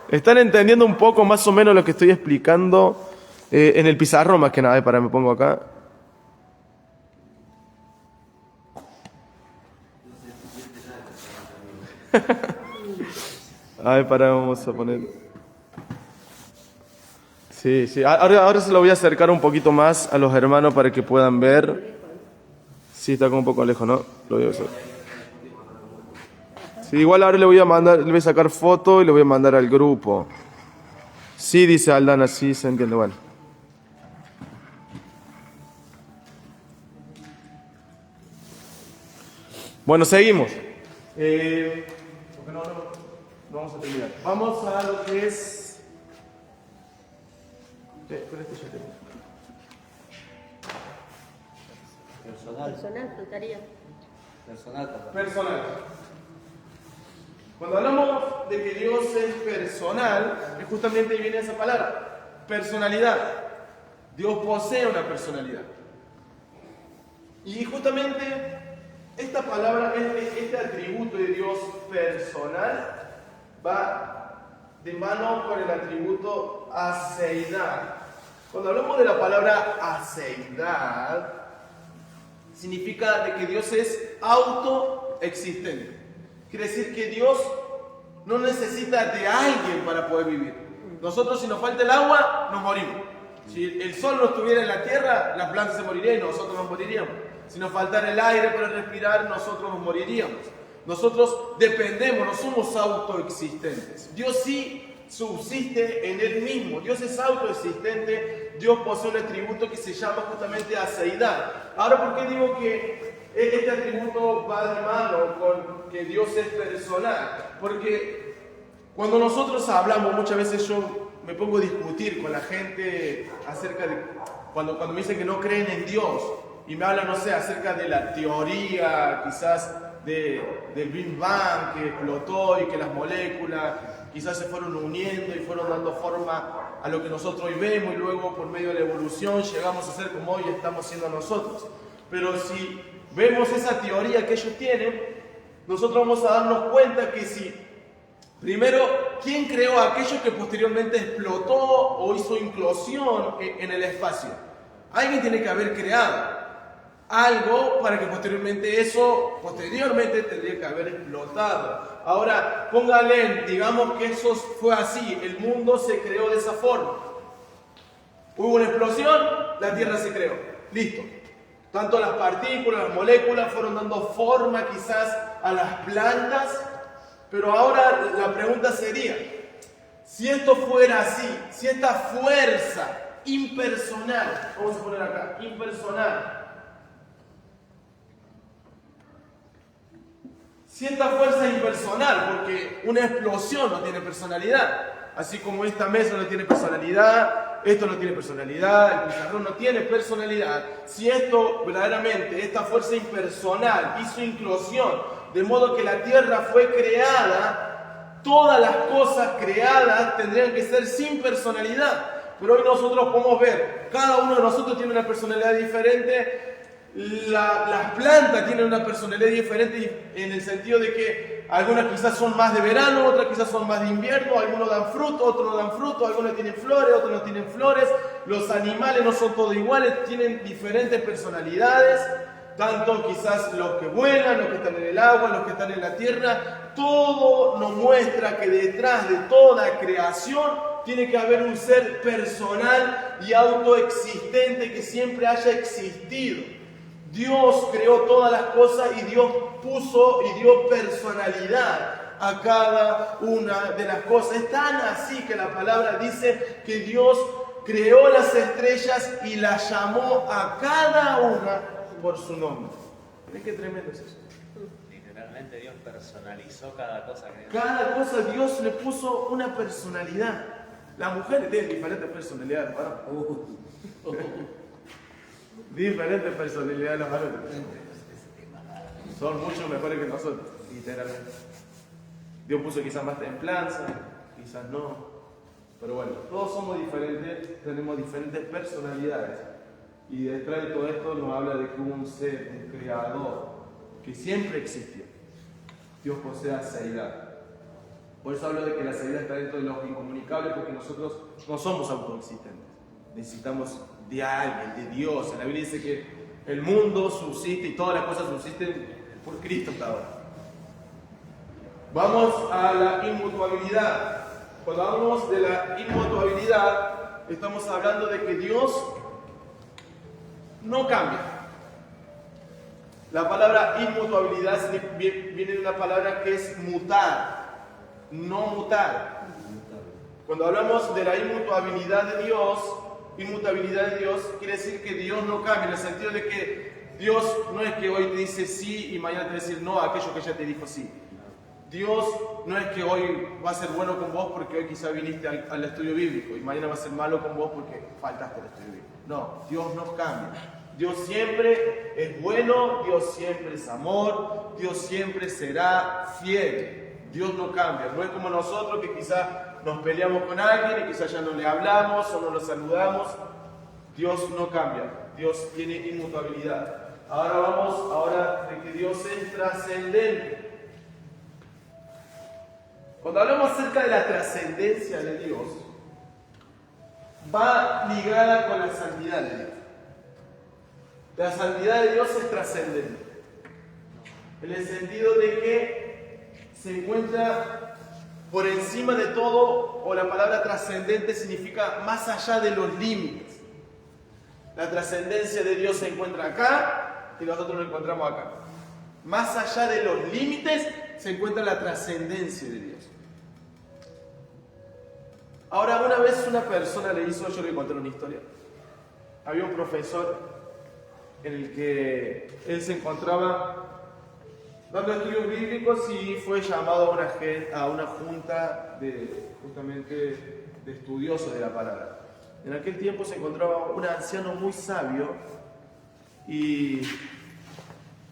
¿Están entendiendo un poco más o menos lo que estoy explicando en el pizarrón más que nada? Para me pongo acá. A ver, para vamos a poner. Sí, sí. Ahora se lo voy a acercar un poquito más a los hermanos para que puedan ver. Sí, está como un poco lejos, ¿no? Lo voy a hacer. Sí, igual ahora le voy a sacar foto y le voy a mandar al grupo. Sí, dice Aldana, sí se entiende, bueno. Bueno, seguimos. Porque no vamos a terminar. Vamos a lo que es... con este ya tengo. Personal, faltaría. Personal, papá. Personal. Cuando hablamos de que Dios es personal, justamente viene esa palabra, personalidad. Dios posee una personalidad. Y justamente esta palabra, este atributo de Dios personal, va de mano con el atributo aceidad. Cuando hablamos de la palabra aceidad, significa de que Dios es autoexistente. Quiere decir que Dios no necesita de alguien para poder vivir. Nosotros, si nos falta el agua, nos morimos. Si el sol no estuviera en la tierra, la planta se moriría y nosotros nos moriríamos. Si nos faltara el aire para respirar, nosotros nos moriríamos. Nosotros dependemos, no somos autoexistentes. Dios sí subsiste en Él mismo. Dios es autoexistente. Dios posee un atributo que se llama justamente aceidad. Ahora, ¿por qué digo que este atributo va de mano con que Dios es personal? Porque cuando nosotros hablamos, muchas veces yo me pongo a discutir con la gente acerca de cuando me dicen que no creen en Dios y me hablan, no sé, acerca de la teoría quizás del Big Bang que explotó y que las moléculas quizás se fueron uniendo y fueron dando forma a lo que nosotros hoy vemos y luego por medio de la evolución llegamos a ser como hoy estamos siendo nosotros. Pero si vemos esa teoría que ellos tienen, nosotros vamos a darnos cuenta que si primero, ¿quién creó aquello que posteriormente explotó o hizo inclusión en el espacio? Alguien tiene que haber creado algo para que posteriormente tendría que haber explotado. Ahora, póngale, digamos que eso fue así, el mundo se creó de esa forma. Hubo una explosión, la Tierra se creó. Listo. Tanto las partículas, las moléculas fueron dando forma quizás a las plantas. Pero ahora la pregunta sería, si esto fuera así, si esta fuerza impersonal, vamos a poner acá, impersonal, si esta fuerza impersonal, porque una explosión no tiene personalidad, así como esta mesa no tiene personalidad, esto no tiene personalidad, el pizarrón no tiene personalidad, si esto verdaderamente, esta fuerza impersonal hizo inclusión, de modo que la tierra fue creada, todas las cosas creadas tendrían que ser sin personalidad. Pero hoy nosotros podemos ver, cada uno de nosotros tiene una personalidad diferente, las plantas tienen una personalidad diferente en el sentido de que algunas quizás son más de verano, otras quizás son más de invierno, algunos dan fruto, otros no dan fruto, algunos tienen flores, otros no tienen flores, los animales no son todos iguales, tienen diferentes personalidades. Tanto quizás los que vuelan, los que están en el agua, los que están en la tierra, todo nos muestra que detrás de toda creación tiene que haber un ser personal y autoexistente que siempre haya existido. Dios creó todas las cosas y Dios puso y dio personalidad a cada una de las cosas. Es tan así que la palabra dice que Dios creó las estrellas y las llamó a cada una por su nombre. ¿Ves qué tremendo es eso? Literalmente Dios personalizó cada cosa que Cada cosa Dios le puso una personalidad. Las mujeres tienen diferentes personalidades, ¿no? Diferentes personalidades los varones. Son mucho mejores que nosotros, literalmente. Dios puso quizás más templanza, quizás no. Pero bueno, todos somos diferentes, tenemos diferentes personalidades. Y detrás de todo esto nos habla de que hubo un ser, un creador, que siempre existió. Dios posee aceidad. Por eso hablo de que la aceidad está dentro de los incomunicables, porque nosotros no somos autoexistentes. Necesitamos de alguien, de Dios. La Biblia dice que el mundo subsiste y todas las cosas subsisten por Cristo hasta ahora. Vamos a la inmutabilidad. Cuando hablamos de la inmutabilidad, estamos hablando de que Dios no cambia. La palabra inmutabilidad viene de una palabra que es mutar, no mutar. Cuando hablamos de la inmutabilidad de Dios, quiere decir que Dios no cambia, en el sentido de que Dios no es que hoy te dice sí y mañana te va a decir no a aquello que ya te dijo sí. Dios no es que hoy va a ser bueno con vos porque hoy quizá viniste al estudio bíblico y mañana va a ser malo con vos porque faltaste al estudio bíblico. No, Dios no cambia. Dios siempre es bueno, Dios siempre es amor, Dios siempre será fiel. Dios no cambia. No es como nosotros que quizá nos peleamos con alguien y quizá ya no le hablamos o no lo saludamos. Dios no cambia, Dios tiene inmutabilidad. Ahora vamos de que Dios es trascendente. Cuando hablamos acerca de la trascendencia de Dios, va ligada con la santidad de Dios. La santidad de Dios es trascendente, en el sentido de que se encuentra por encima de todo, o la palabra trascendente significa más allá de los límites. La trascendencia de Dios se encuentra acá y nosotros lo encontramos acá. Más allá de los límites se encuentra la trascendencia de Dios. Ahora, una vez una persona le hizo, yo le voy a contar una historia. Había un profesor en el que él se encontraba dando estudios bíblicos y fue llamado a una junta justamente de estudiosos de la palabra. En aquel tiempo se encontraba un anciano muy sabio y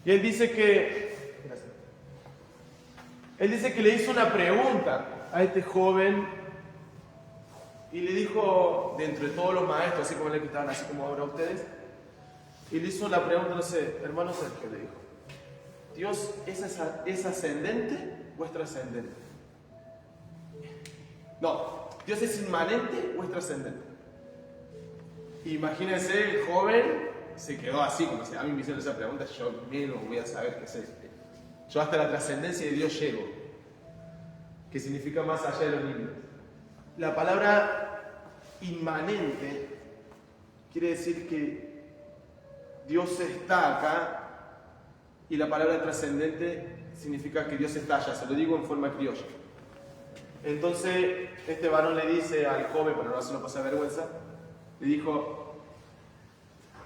él dice que le hizo una pregunta a este joven y le dijo, de entre todos los maestros, así como el que estaban así como ahora ustedes, y le hizo la pregunta, no sé, hermano Sergio, le dijo, ¿Dios es ascendente o es trascendente? No, ¿Dios es inmanente o es trascendente? Imagínense, el joven se quedó así, como si a mí me hicieron esa pregunta, yo menos voy a saber qué es esto. Yo hasta la trascendencia de Dios llego, que significa más allá de los límites. La palabra inmanente quiere decir que Dios está acá, y la palabra trascendente significa que Dios está allá, se lo digo en forma criolla. Entonces este varón le dice al joven, para no hacerlo pasar vergüenza, le dijo,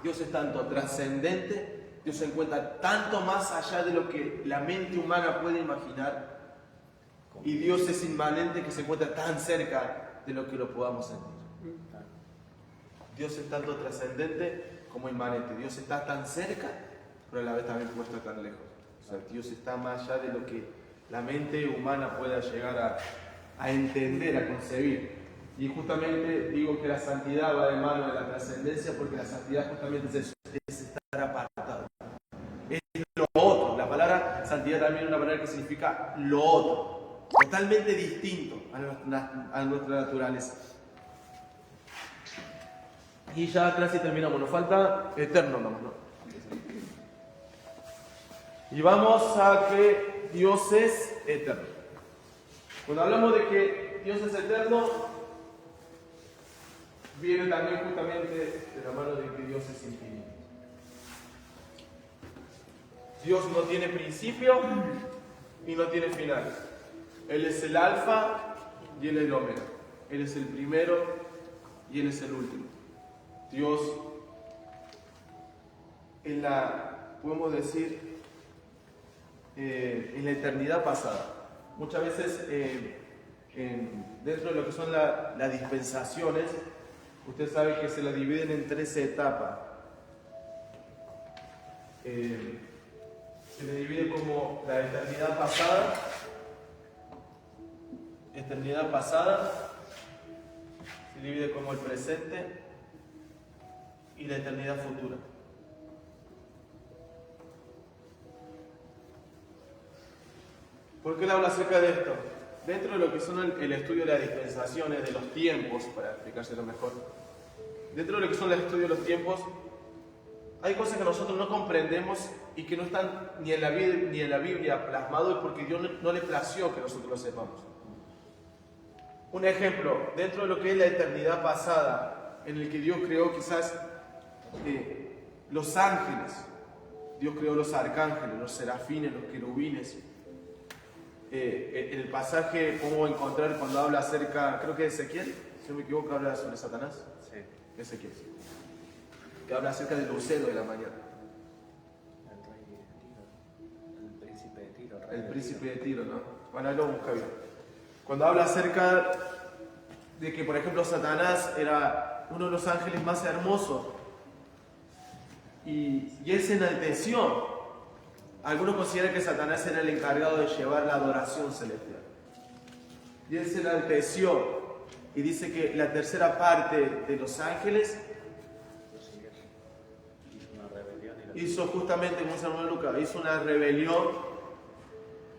Dios es tanto trascendente, Dios se encuentra tanto más allá de lo que la mente humana puede imaginar, y Dios es inmanente que se encuentra tan cerca de lo que lo podamos sentir. Dios es tanto trascendente como inmanente. Dios está tan cerca, pero a la vez también puesto tan lejos. O sea, Dios está más allá de lo que la mente humana pueda llegar a entender, a concebir. Y justamente digo que la santidad va de mano de la trascendencia, porque la santidad justamente es eso, es estar apartado. Es lo otro. La palabra santidad también es una palabra que significa lo otro, totalmente distinto a nuestra naturaleza. Y ya casi terminamos, nos falta eterno nomás, ¿no? Y vamos a que Dios es eterno. Cuando hablamos de que Dios es eterno, viene también justamente de la mano de que Dios es infinito. Dios no tiene principio y no tiene final. Él es el alfa y Él es el omega. Él es el primero y Él es el último. Dios, podemos decir, en la eternidad pasada. Muchas veces dentro de lo que son las dispensaciones, usted sabe que se la dividen en 13 etapas. Se le divide como la eternidad pasada, se divide como el presente y la eternidad futura. ¿Por qué le hablo acerca de esto? Dentro de lo que son el estudio de las dispensaciones, de los tiempos, para explicárselo mejor, dentro de lo que son el estudio de los tiempos, hay cosas que nosotros no comprendemos y que no están ni en la Biblia plasmados porque Dios no le plació que nosotros lo sepamos. Un ejemplo, dentro de lo que es la eternidad pasada, en el que Dios creó quizás los ángeles, Dios creó los arcángeles, los serafines, los querubines. En el pasaje podemos encontrar cuando habla acerca, creo que Ezequiel, si no me equivoco, habla sobre Satanás. Sí. Ezequiel, sí. Que habla acerca del lucero de la mañana. El príncipe de Tiro. El príncipe de Tiro, ¿no? Bueno, ahí lo busca bien. Cuando habla acerca de que, por ejemplo, Satanás era uno de los ángeles más hermosos y él se enalteció. Algunos consideran que Satanás era el encargado de llevar la adoración celestial. Y él se enalteció y dice que la tercera parte de los ángeles hizo justamente, como dice el hermano Lucas, hizo una rebelión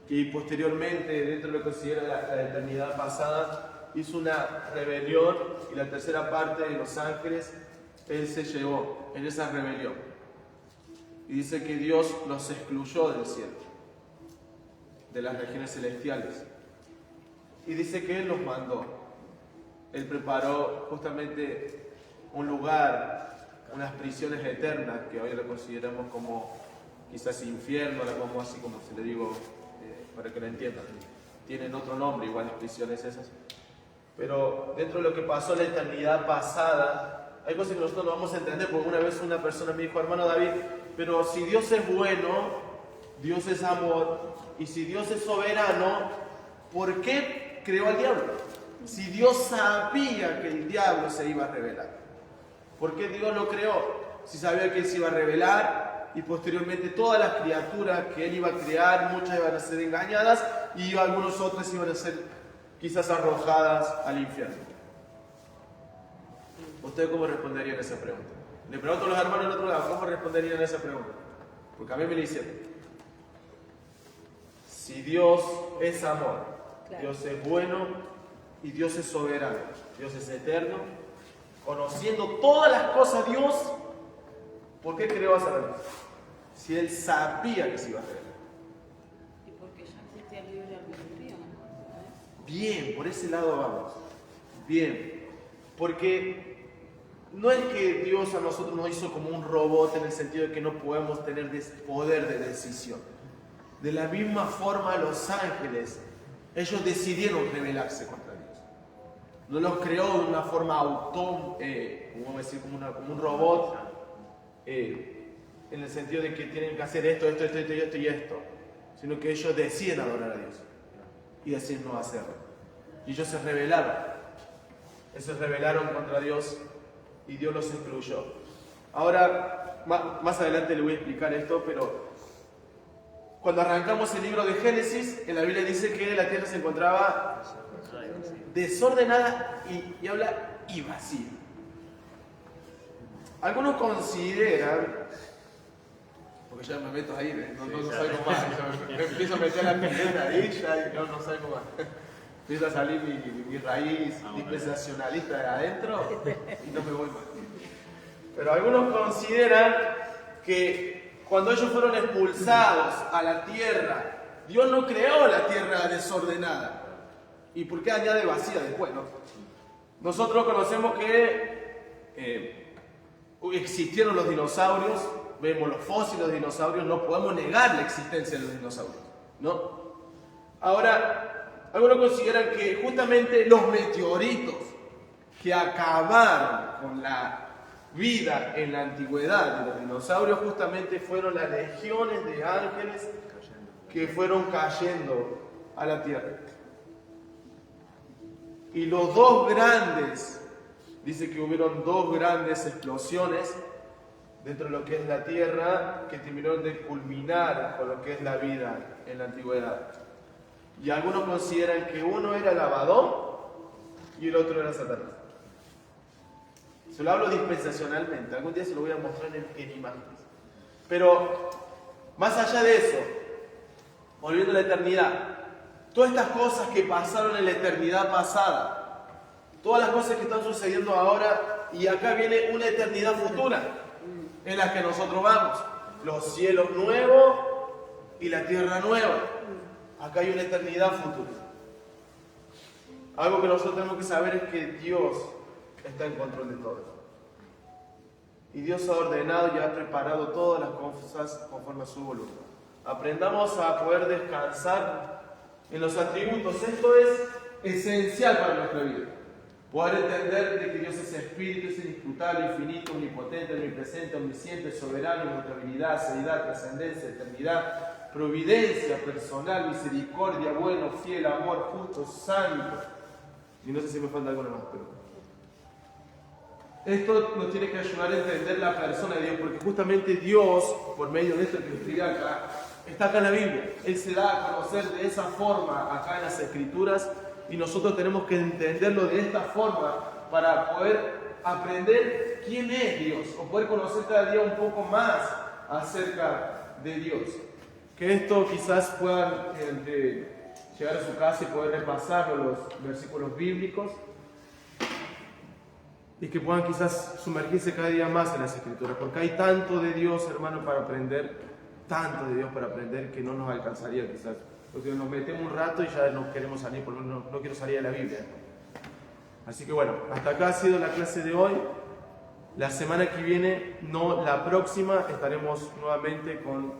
y posteriormente, dentro de lo que considera la eternidad pasada, hizo una rebelión y la tercera parte de los ángeles, él se llevó en esa rebelión. Y dice que Dios los excluyó del cielo, de las regiones celestiales. Y dice que Él los mandó. Él preparó justamente un lugar, unas prisiones eternas, que hoy lo consideramos como quizás infierno, la como así como se le digo, para que lo entiendan. Tienen otro nombre, igual las prisiones esas. Pero dentro de lo que pasó en la eternidad pasada, hay cosas que nosotros no vamos a entender, porque una vez una persona me dijo, hermano David, pero si Dios es bueno, Dios es amor, y si Dios es soberano, ¿por qué creó al diablo? Si Dios sabía que el diablo se iba a revelar, ¿por qué Dios lo creó? Si sabía que Él se iba a revelar y posteriormente todas las criaturas que Él iba a crear, muchas iban a ser engañadas y algunos otros iban a ser quizás arrojadas al infierno. ¿Ustedes cómo responderían a esa pregunta? Le pregunto a los hermanos del otro lado, ¿cómo responderían a esa pregunta? Porque a mí me la hicieron. Si Dios es amor, claro, Dios es bueno y Dios es soberano, Dios es eterno, conociendo todas las cosas Dios, ¿por qué creó a Satanás? Si Él sabía que se iba a revelar. Y porque ya existía el libre albedrío. Bien, por ese lado vamos. Bien, porque no es que Dios a nosotros nos hizo como un robot en el sentido de que no podemos tener poder de decisión. De la misma forma los ángeles, ellos decidieron rebelarse contra Dios. No los creó de una forma como un robot, en el sentido de que tienen que hacer esto y esto, sino que ellos deciden adorar a Dios y deciden no hacerlo. Y ellos se rebelaron. Ellos se rebelaron contra Dios y Dios los excluyó. Ahora, más adelante le voy a explicar esto, pero cuando arrancamos el libro de Génesis, en la Biblia dice que la tierra se encontraba desordenada y habla y vacía. Algunos consideran, porque ya me meto ahí, no salgo más, me empiezo a meter la pileta ahí, ya no salgo más. Empieza a salir mi raíz dispensacionalista de adentro y no me voy más. Pero algunos consideran que cuando ellos fueron expulsados a la tierra, Dios no creó la tierra desordenada. ¿Y por qué añade vacía después? ¿No? Nosotros conocemos que existieron los dinosaurios, vemos los fósiles de los dinosaurios, no podemos negar la existencia de los dinosaurios, ¿no? Ahora, algunos consideran que justamente los meteoritos que acabaron con la vida en la antigüedad de los dinosaurios justamente fueron las legiones de ángeles que fueron cayendo a la tierra. Y los dos grandes, dice que hubieron dos grandes explosiones dentro de lo que es la tierra que terminaron de culminar con lo que es la vida en la antigüedad. Y algunos consideran que uno era el Abadón y el otro era Satanás. Se lo hablo dispensacionalmente, algún día se lo voy a mostrar en imágenes. Pero, más allá de eso, volviendo a la eternidad, todas estas cosas que pasaron en la eternidad pasada, todas las cosas que están sucediendo ahora, y acá viene una eternidad futura, en la que nosotros vamos, los cielos nuevos y la tierra nueva. Acá hay una eternidad futura. Algo que nosotros tenemos que saber es que Dios está en control de todo. Y Dios ha ordenado y ha preparado todas las cosas conforme a su voluntad. Aprendamos a poder descansar en los atributos. Esto es esencial para nuestra vida. Poder entender de que Dios es espíritu, es inescrutable, infinito, omnipotente, omnipresente, omnisciente, soberano, inmutabilidad, seriedad, trascendencia, eternidad, providencia personal, misericordia, bueno, fiel, amor, justo, santo. Y no sé si me falta alguna más, pero esto nos tiene que ayudar a entender la persona de Dios, porque justamente Dios, por medio de esto que escribí acá, está acá en la Biblia. Él se da a conocer de esa forma acá en las Escrituras y nosotros tenemos que entenderlo de esta forma para poder aprender quién es Dios o poder conocer cada día un poco más acerca de Dios. Que esto quizás puedan llegar a su casa y poder repasar los versículos bíblicos y que puedan quizás sumergirse cada día más en las Escrituras, porque hay tanto de Dios, hermano, para aprender, tanto de Dios para aprender que no nos alcanzaría quizás, porque nos metemos un rato y ya no queremos salir, por lo menos no quiero salir de la Biblia. Así que bueno, hasta acá ha sido la clase de hoy. La semana que viene, no la próxima, estaremos nuevamente con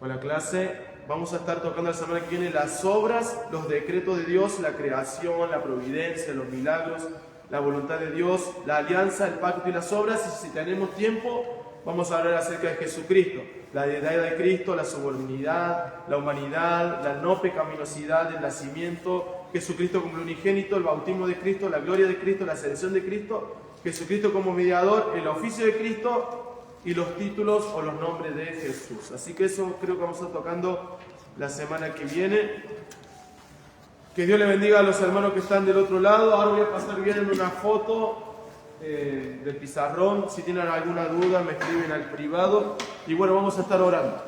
la clase. Vamos a estar tocando la semana que viene las obras, los decretos de Dios, la creación, la providencia, los milagros, la voluntad de Dios, la alianza, el pacto y las obras. Y si tenemos tiempo, vamos a hablar acerca de Jesucristo, la deidad de Cristo, la subordinidad, la humanidad, la no pecaminosidad, el nacimiento, Jesucristo como el unigénito, el bautismo de Cristo, la gloria de Cristo, la ascensión de Cristo, Jesucristo como mediador, el oficio de Cristo y los títulos o los nombres de Jesús. Así que eso creo que vamos a estar tocando la semana que viene. Que Dios le bendiga a los hermanos que están del otro lado. Ahora voy a pasar viendo una foto del pizarrón. Si tienen alguna duda me escriben al privado. Y bueno, vamos a estar orando.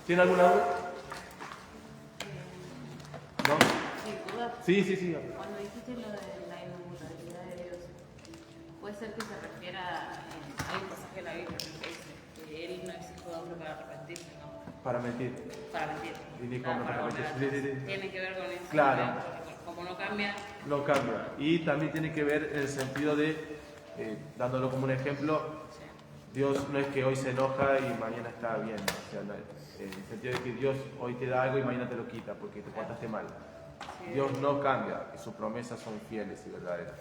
¿Tienen alguna duda? ¿No? Sí. Cuando dijiste lo de la inmutabilidad de Dios, puede ser que se refiera, hay un pasaje de la Biblia que dice que Él no es hijo de hombre para arrepentirse, ¿no? Para mentir. Para mentir. Y ni Claro, cómo para mentir. mentir. Tiene que ver con eso. Claro. ¿verdad? Porque como no cambia, No cambia. Y también tiene que ver en el sentido de, dándolo como un ejemplo, Dios no es que hoy se enoja y mañana está bien. O sea, en el sentido de que Dios hoy te da algo y mañana te lo quita porque te portaste mal. Dios no cambia y sus promesas son fieles y verdaderas.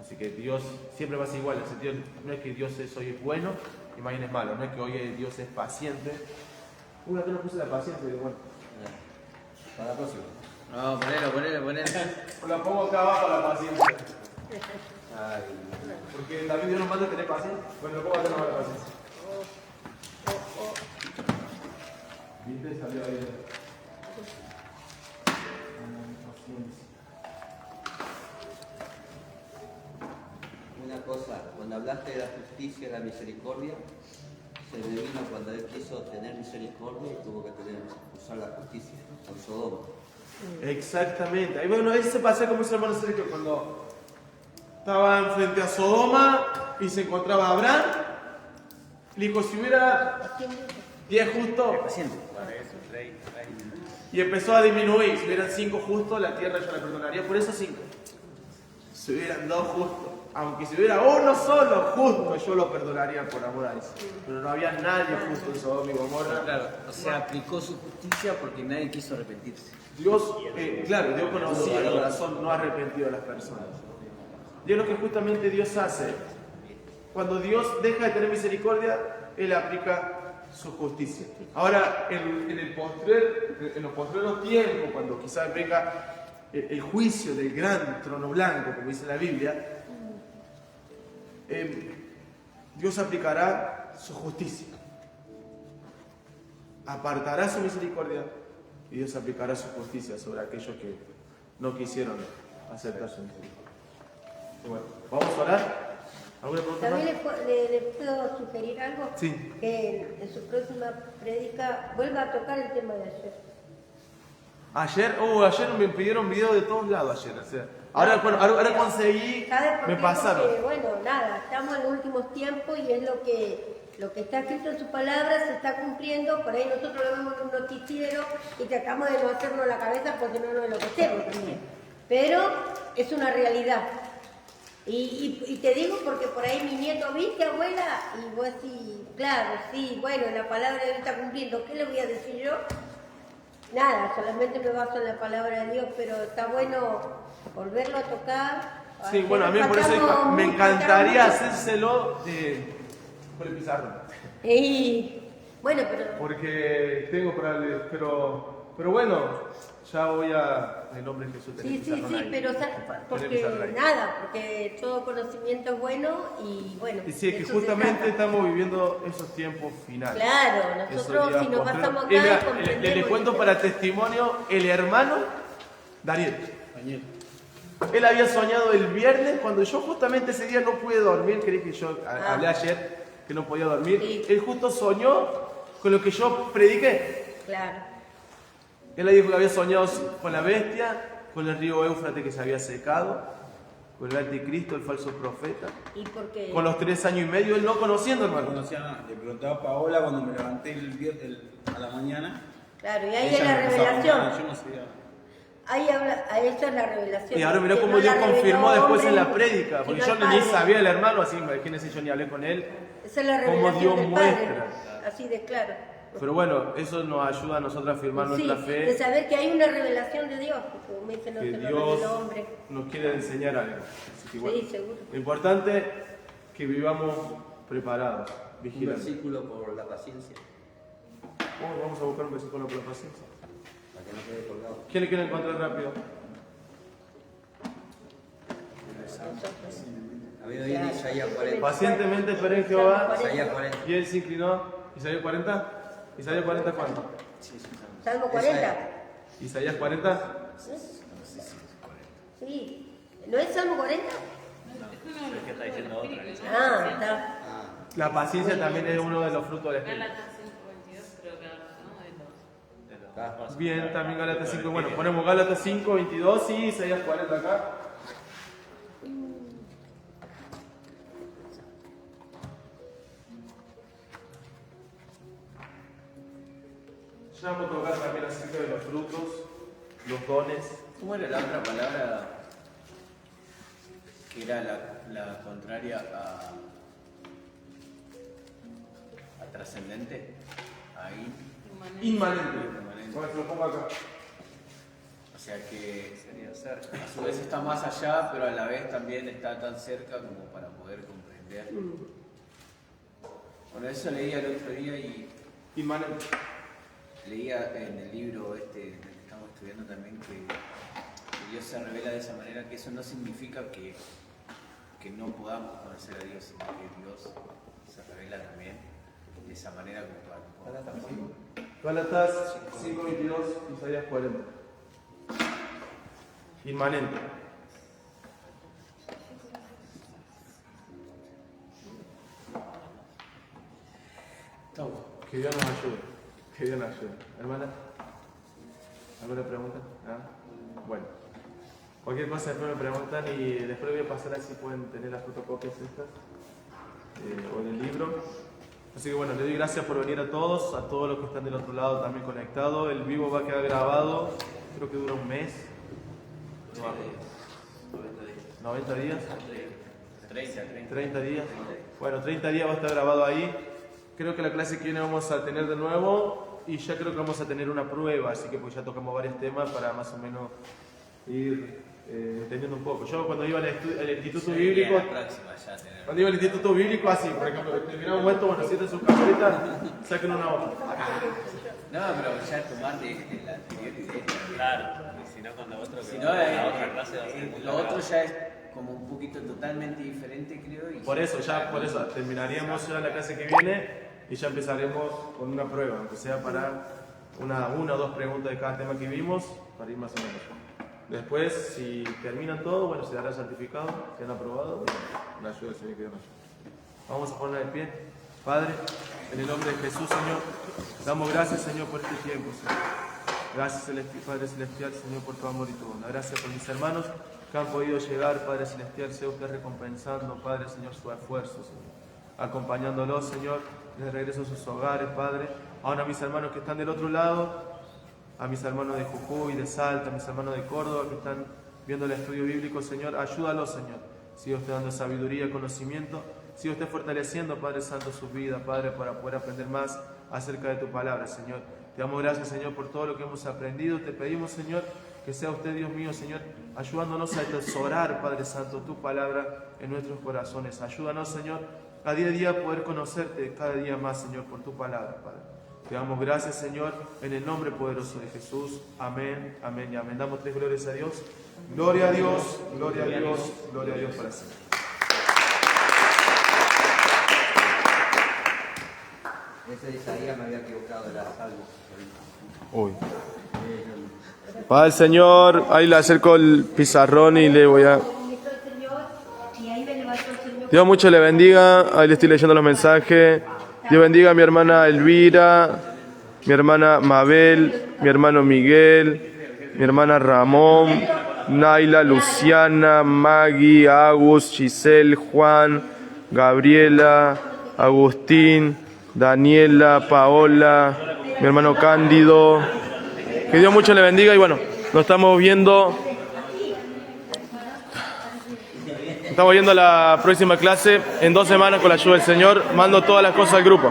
Así que Dios siempre va a ser igual. En el sentido, no es que Dios hoy es bueno y mañana es malo. No es que hoy Dios es paciente. Una que no puse la paciencia, pero bueno. Para la próxima. No, ponelo. O la pongo acá abajo la paciencia. Ay, Porque David Dios nos manda a tener paciencia. Bueno, lo pongo acá abajo la paciencia. ¿Viste? Salió ahí. una cosa, cuando hablaste de la justicia y la misericordia, se me vino cuando él quiso tener misericordia y tuvo que usar la justicia con Sodoma. Exactamente. Ahí bueno, ese pasa como ese hermano Sergio cuando estaba frente a Sodoma y se encontraba Abraham. Le dijo, si hubiera 10 justos, y empezó a disminuir. Si hubieran 5 justos, la tierra yo la perdonaría por esos 5. Si hubieran 2 justos, aunque si hubiera uno solo justo, yo lo perdonaría por amor a eso. Pero no había nadie justo en Sodoma y Gomorra. Claro, o sea, aplicó su justicia porque nadie quiso arrepentirse. Dios, claro, Dios conocía el corazón no arrepentido de las personas. Y es lo que justamente Dios hace. Cuando Dios deja de tener misericordia, Él aplica su justicia. Ahora, en los postreros tiempos, cuando quizás venga el juicio del gran trono blanco, como dice la Biblia, Dios aplicará su justicia. Apartará su misericordia y Dios aplicará su justicia sobre aquellos que no quisieron aceptar su misericordia. Bueno, vamos a orar. ¿Alguna pregunta más? También le puedo sugerir algo. Sí. Que en su próxima prédica vuelva a tocar el tema de ayer. Ayer me pidieron video de todos lados ayer. O sea, ahora conseguí, ¿Sabe por me qué? pasaron. Porque, bueno, nada, estamos en los últimos tiempos y es lo que está escrito en su palabra se está cumpliendo. Por ahí nosotros lo vemos en un noticiero y tratamos de no hacernos la cabeza porque no nos enloquecemos también. Pero es una realidad. Y te digo porque por ahí mi nieto, ¿viste, abuela? Y vos sí, claro, sí, bueno, la palabra de Dios está cumpliendo. ¿Qué le voy a decir yo? Nada, solamente me baso en la palabra de Dios, pero está bueno volverlo a tocar. Sí, bueno, a mí por eso dijo, me encantaría hacérselo por el pizarrón. Y bueno, pero Porque tengo para leer, pero bueno, ya voy en nombre de Jesús. tener sí, pizarrón ahí. pero Tener porque pizarrón ahí. nada, porque todo conocimiento es bueno y bueno. Y sí, es que de eso se justamente trata. estamos viviendo esos tiempos finales. Claro, Esos nosotros días si nos postreros. pasamos acá Y mira, comprendemos. le cuento para testimonio, el hermano Daniel. Él había soñado el viernes, cuando yo justamente ese día no pude dormir, creí que yo hablé ayer, que no podía dormir. Sí. Él justo soñó con lo que yo prediqué. Claro. Él le dijo que había soñado con la bestia, con el río Éufrates que se había secado, con el anticristo, el falso profeta, ¿Y por qué? con los 3 años y medio, él no conociendo, hermano. Le preguntaba a Paola cuando me levanté a la mañana. Claro, y ahí Ella es la me empezó a revelación. contar, yo no sabía. Ahí habla, ahí esa es la revelación. Y ahora mirá Que cómo no Dios la confirmó reveló después en la hombre, prédica, porque sino yo el ni Padre. sabía el hermano, así imagínense, yo ni hablé con él. Esa es la cómo revelación Dios del Padre. muestra. Así de claro. Pero bueno, eso nos ayuda a nosotros a afirmar Sí, nuestra de fe, saber que hay una revelación de Dios, porque como dice, no que se lo Dios reveló hombre. nos quiere enseñar algo. Así que bueno, Sí, seguro. lo importante es que vivamos preparados, Un vigilando. versículo por la paciencia, Oh, vamos a buscar un versículo por la paciencia. para que no quede colgado. ¿Quién le quiere encontrar rápido? A mí me viene Isaías 40. Pacientemente esperen en Jehová. Isaías 40. Y él se inclinó. ¿Isaías 40? ¿Isaías 40 cuánto? Salmo 40. ¿Isaías 40? Sí. ¿No es Salmo 40? Es que está diciendo otra. Ah, está. La paciencia también es uno de los frutos del Espíritu. Gálatas 5:22 creo que habla, ¿no? De los... Bien, también Gálatas 5. Bueno, ponemos Gálatas 5, 22 y Isaías 40 acá. Ya vamos a tocar también acerca de los frutos, los dones. ¿Cómo era la otra palabra que era la contraria a trascendente? Ahí. Inmanente. Inmanente. Bueno, lo pongo acá. O sea que Sería cerca. a su vez está más allá, pero a la vez también está tan cerca como para poder comprender. Bueno, eso leía el otro día y Inmanente. leía en el libro que estamos estudiando también que Dios se revela de esa manera, que eso no significa que no podamos conocer a Dios, sino que Dios se revela también de esa manera como para Gálatas 5, 22, Isaías 40. Inmanente. Que Dios nos ayude. Que Dios nos ayude. Hermana, ¿alguna pregunta? ¿Ah? Bueno. Cualquier cosa después me preguntan y después voy a pasar así pueden tener las fotocopias estas o en el libro. Así que bueno, le doy gracias por venir a todos los que están del otro lado también conectados. El vivo va a quedar grabado, creo que dura un mes. 90 días. 30 días. Bueno, 30 días va a estar grabado ahí. Creo que la clase que viene vamos a tener de nuevo y ya creo que vamos a tener una prueba, así que pues ya tocamos varios temas para más o menos ir entendiendo un poco. Yo cuando iba al instituto bíblico, cuando iba al instituto bíblico así, por ejemplo, terminaba un momento, bueno, sienten su camarita, saquen una hoja. No, pero ya tomar de la anterior y de esta. Claro, y si no, cuando otro Si que no, va a la otra clase va a ser lo otro ya es como un poquito totalmente diferente, creo. Y Por eso terminaríamos ya la clase que viene y ya empezaremos con una prueba, aunque sea para una o dos preguntas de cada tema que vimos, para ir más o menos. Después, si terminan todo, bueno, se dará certificado, que han aprobado, y la ayuda del Señor que Dios nos ayude. Vamos a poner de pie. Padre, en el nombre de Jesús, Señor, damos gracias, Señor, por este tiempo, Señor. Gracias, Padre Celestial, Señor, por tu amor y tu bondad. Gracias por mis hermanos que han podido llegar, Padre Celestial, sea usted recompensando, Padre, Señor, su esfuerzo, Señor. Acompañándolos, Señor, de regreso a sus hogares, Padre. Ahora a mis hermanos que están del otro lado, a mis hermanos de Jujuy, de Salta, a mis hermanos de Córdoba que están viendo el estudio bíblico, Señor, ayúdalos, Señor. Siga usted dando sabiduría, conocimiento, siga usted fortaleciendo, Padre Santo, sus vidas, Padre, para poder aprender más acerca de tu palabra, Señor. Te damos gracias, Señor, por todo lo que hemos aprendido. Te pedimos, Señor, que sea usted, Dios mío, Señor, ayudándonos a atesorar, Padre Santo, tu palabra en nuestros corazones. Ayúdanos, Señor, a día poder conocerte cada día más, Señor, por tu palabra, Padre. Te damos gracias, Señor, en el nombre poderoso de Jesús. Amén, amén y amén. Damos 3 glorias a Dios. Gloria a Dios, gloria a Dios, gloria a Dios para siempre. Ese de Isaías me había equivocado, era Salmo. Uy. Padre el Señor, ahí le acerco el pizarrón y le voy a... Señor, y ahí me levantó el Señor Dios mucho le bendiga. Ahí le estoy leyendo los mensajes. Dios bendiga a mi hermana Elvira, mi hermana Mabel, mi hermano Miguel, mi hermana Ramón, Naila, Luciana, Maggie, Agus, Giselle, Juan, Gabriela, Agustín, Daniela, Paola, mi hermano Cándido. Que Dios mucho le bendiga y bueno, nos estamos viendo. Estamos viendo la próxima clase en 2 semanas con la ayuda del Señor. Mando todas las cosas al grupo.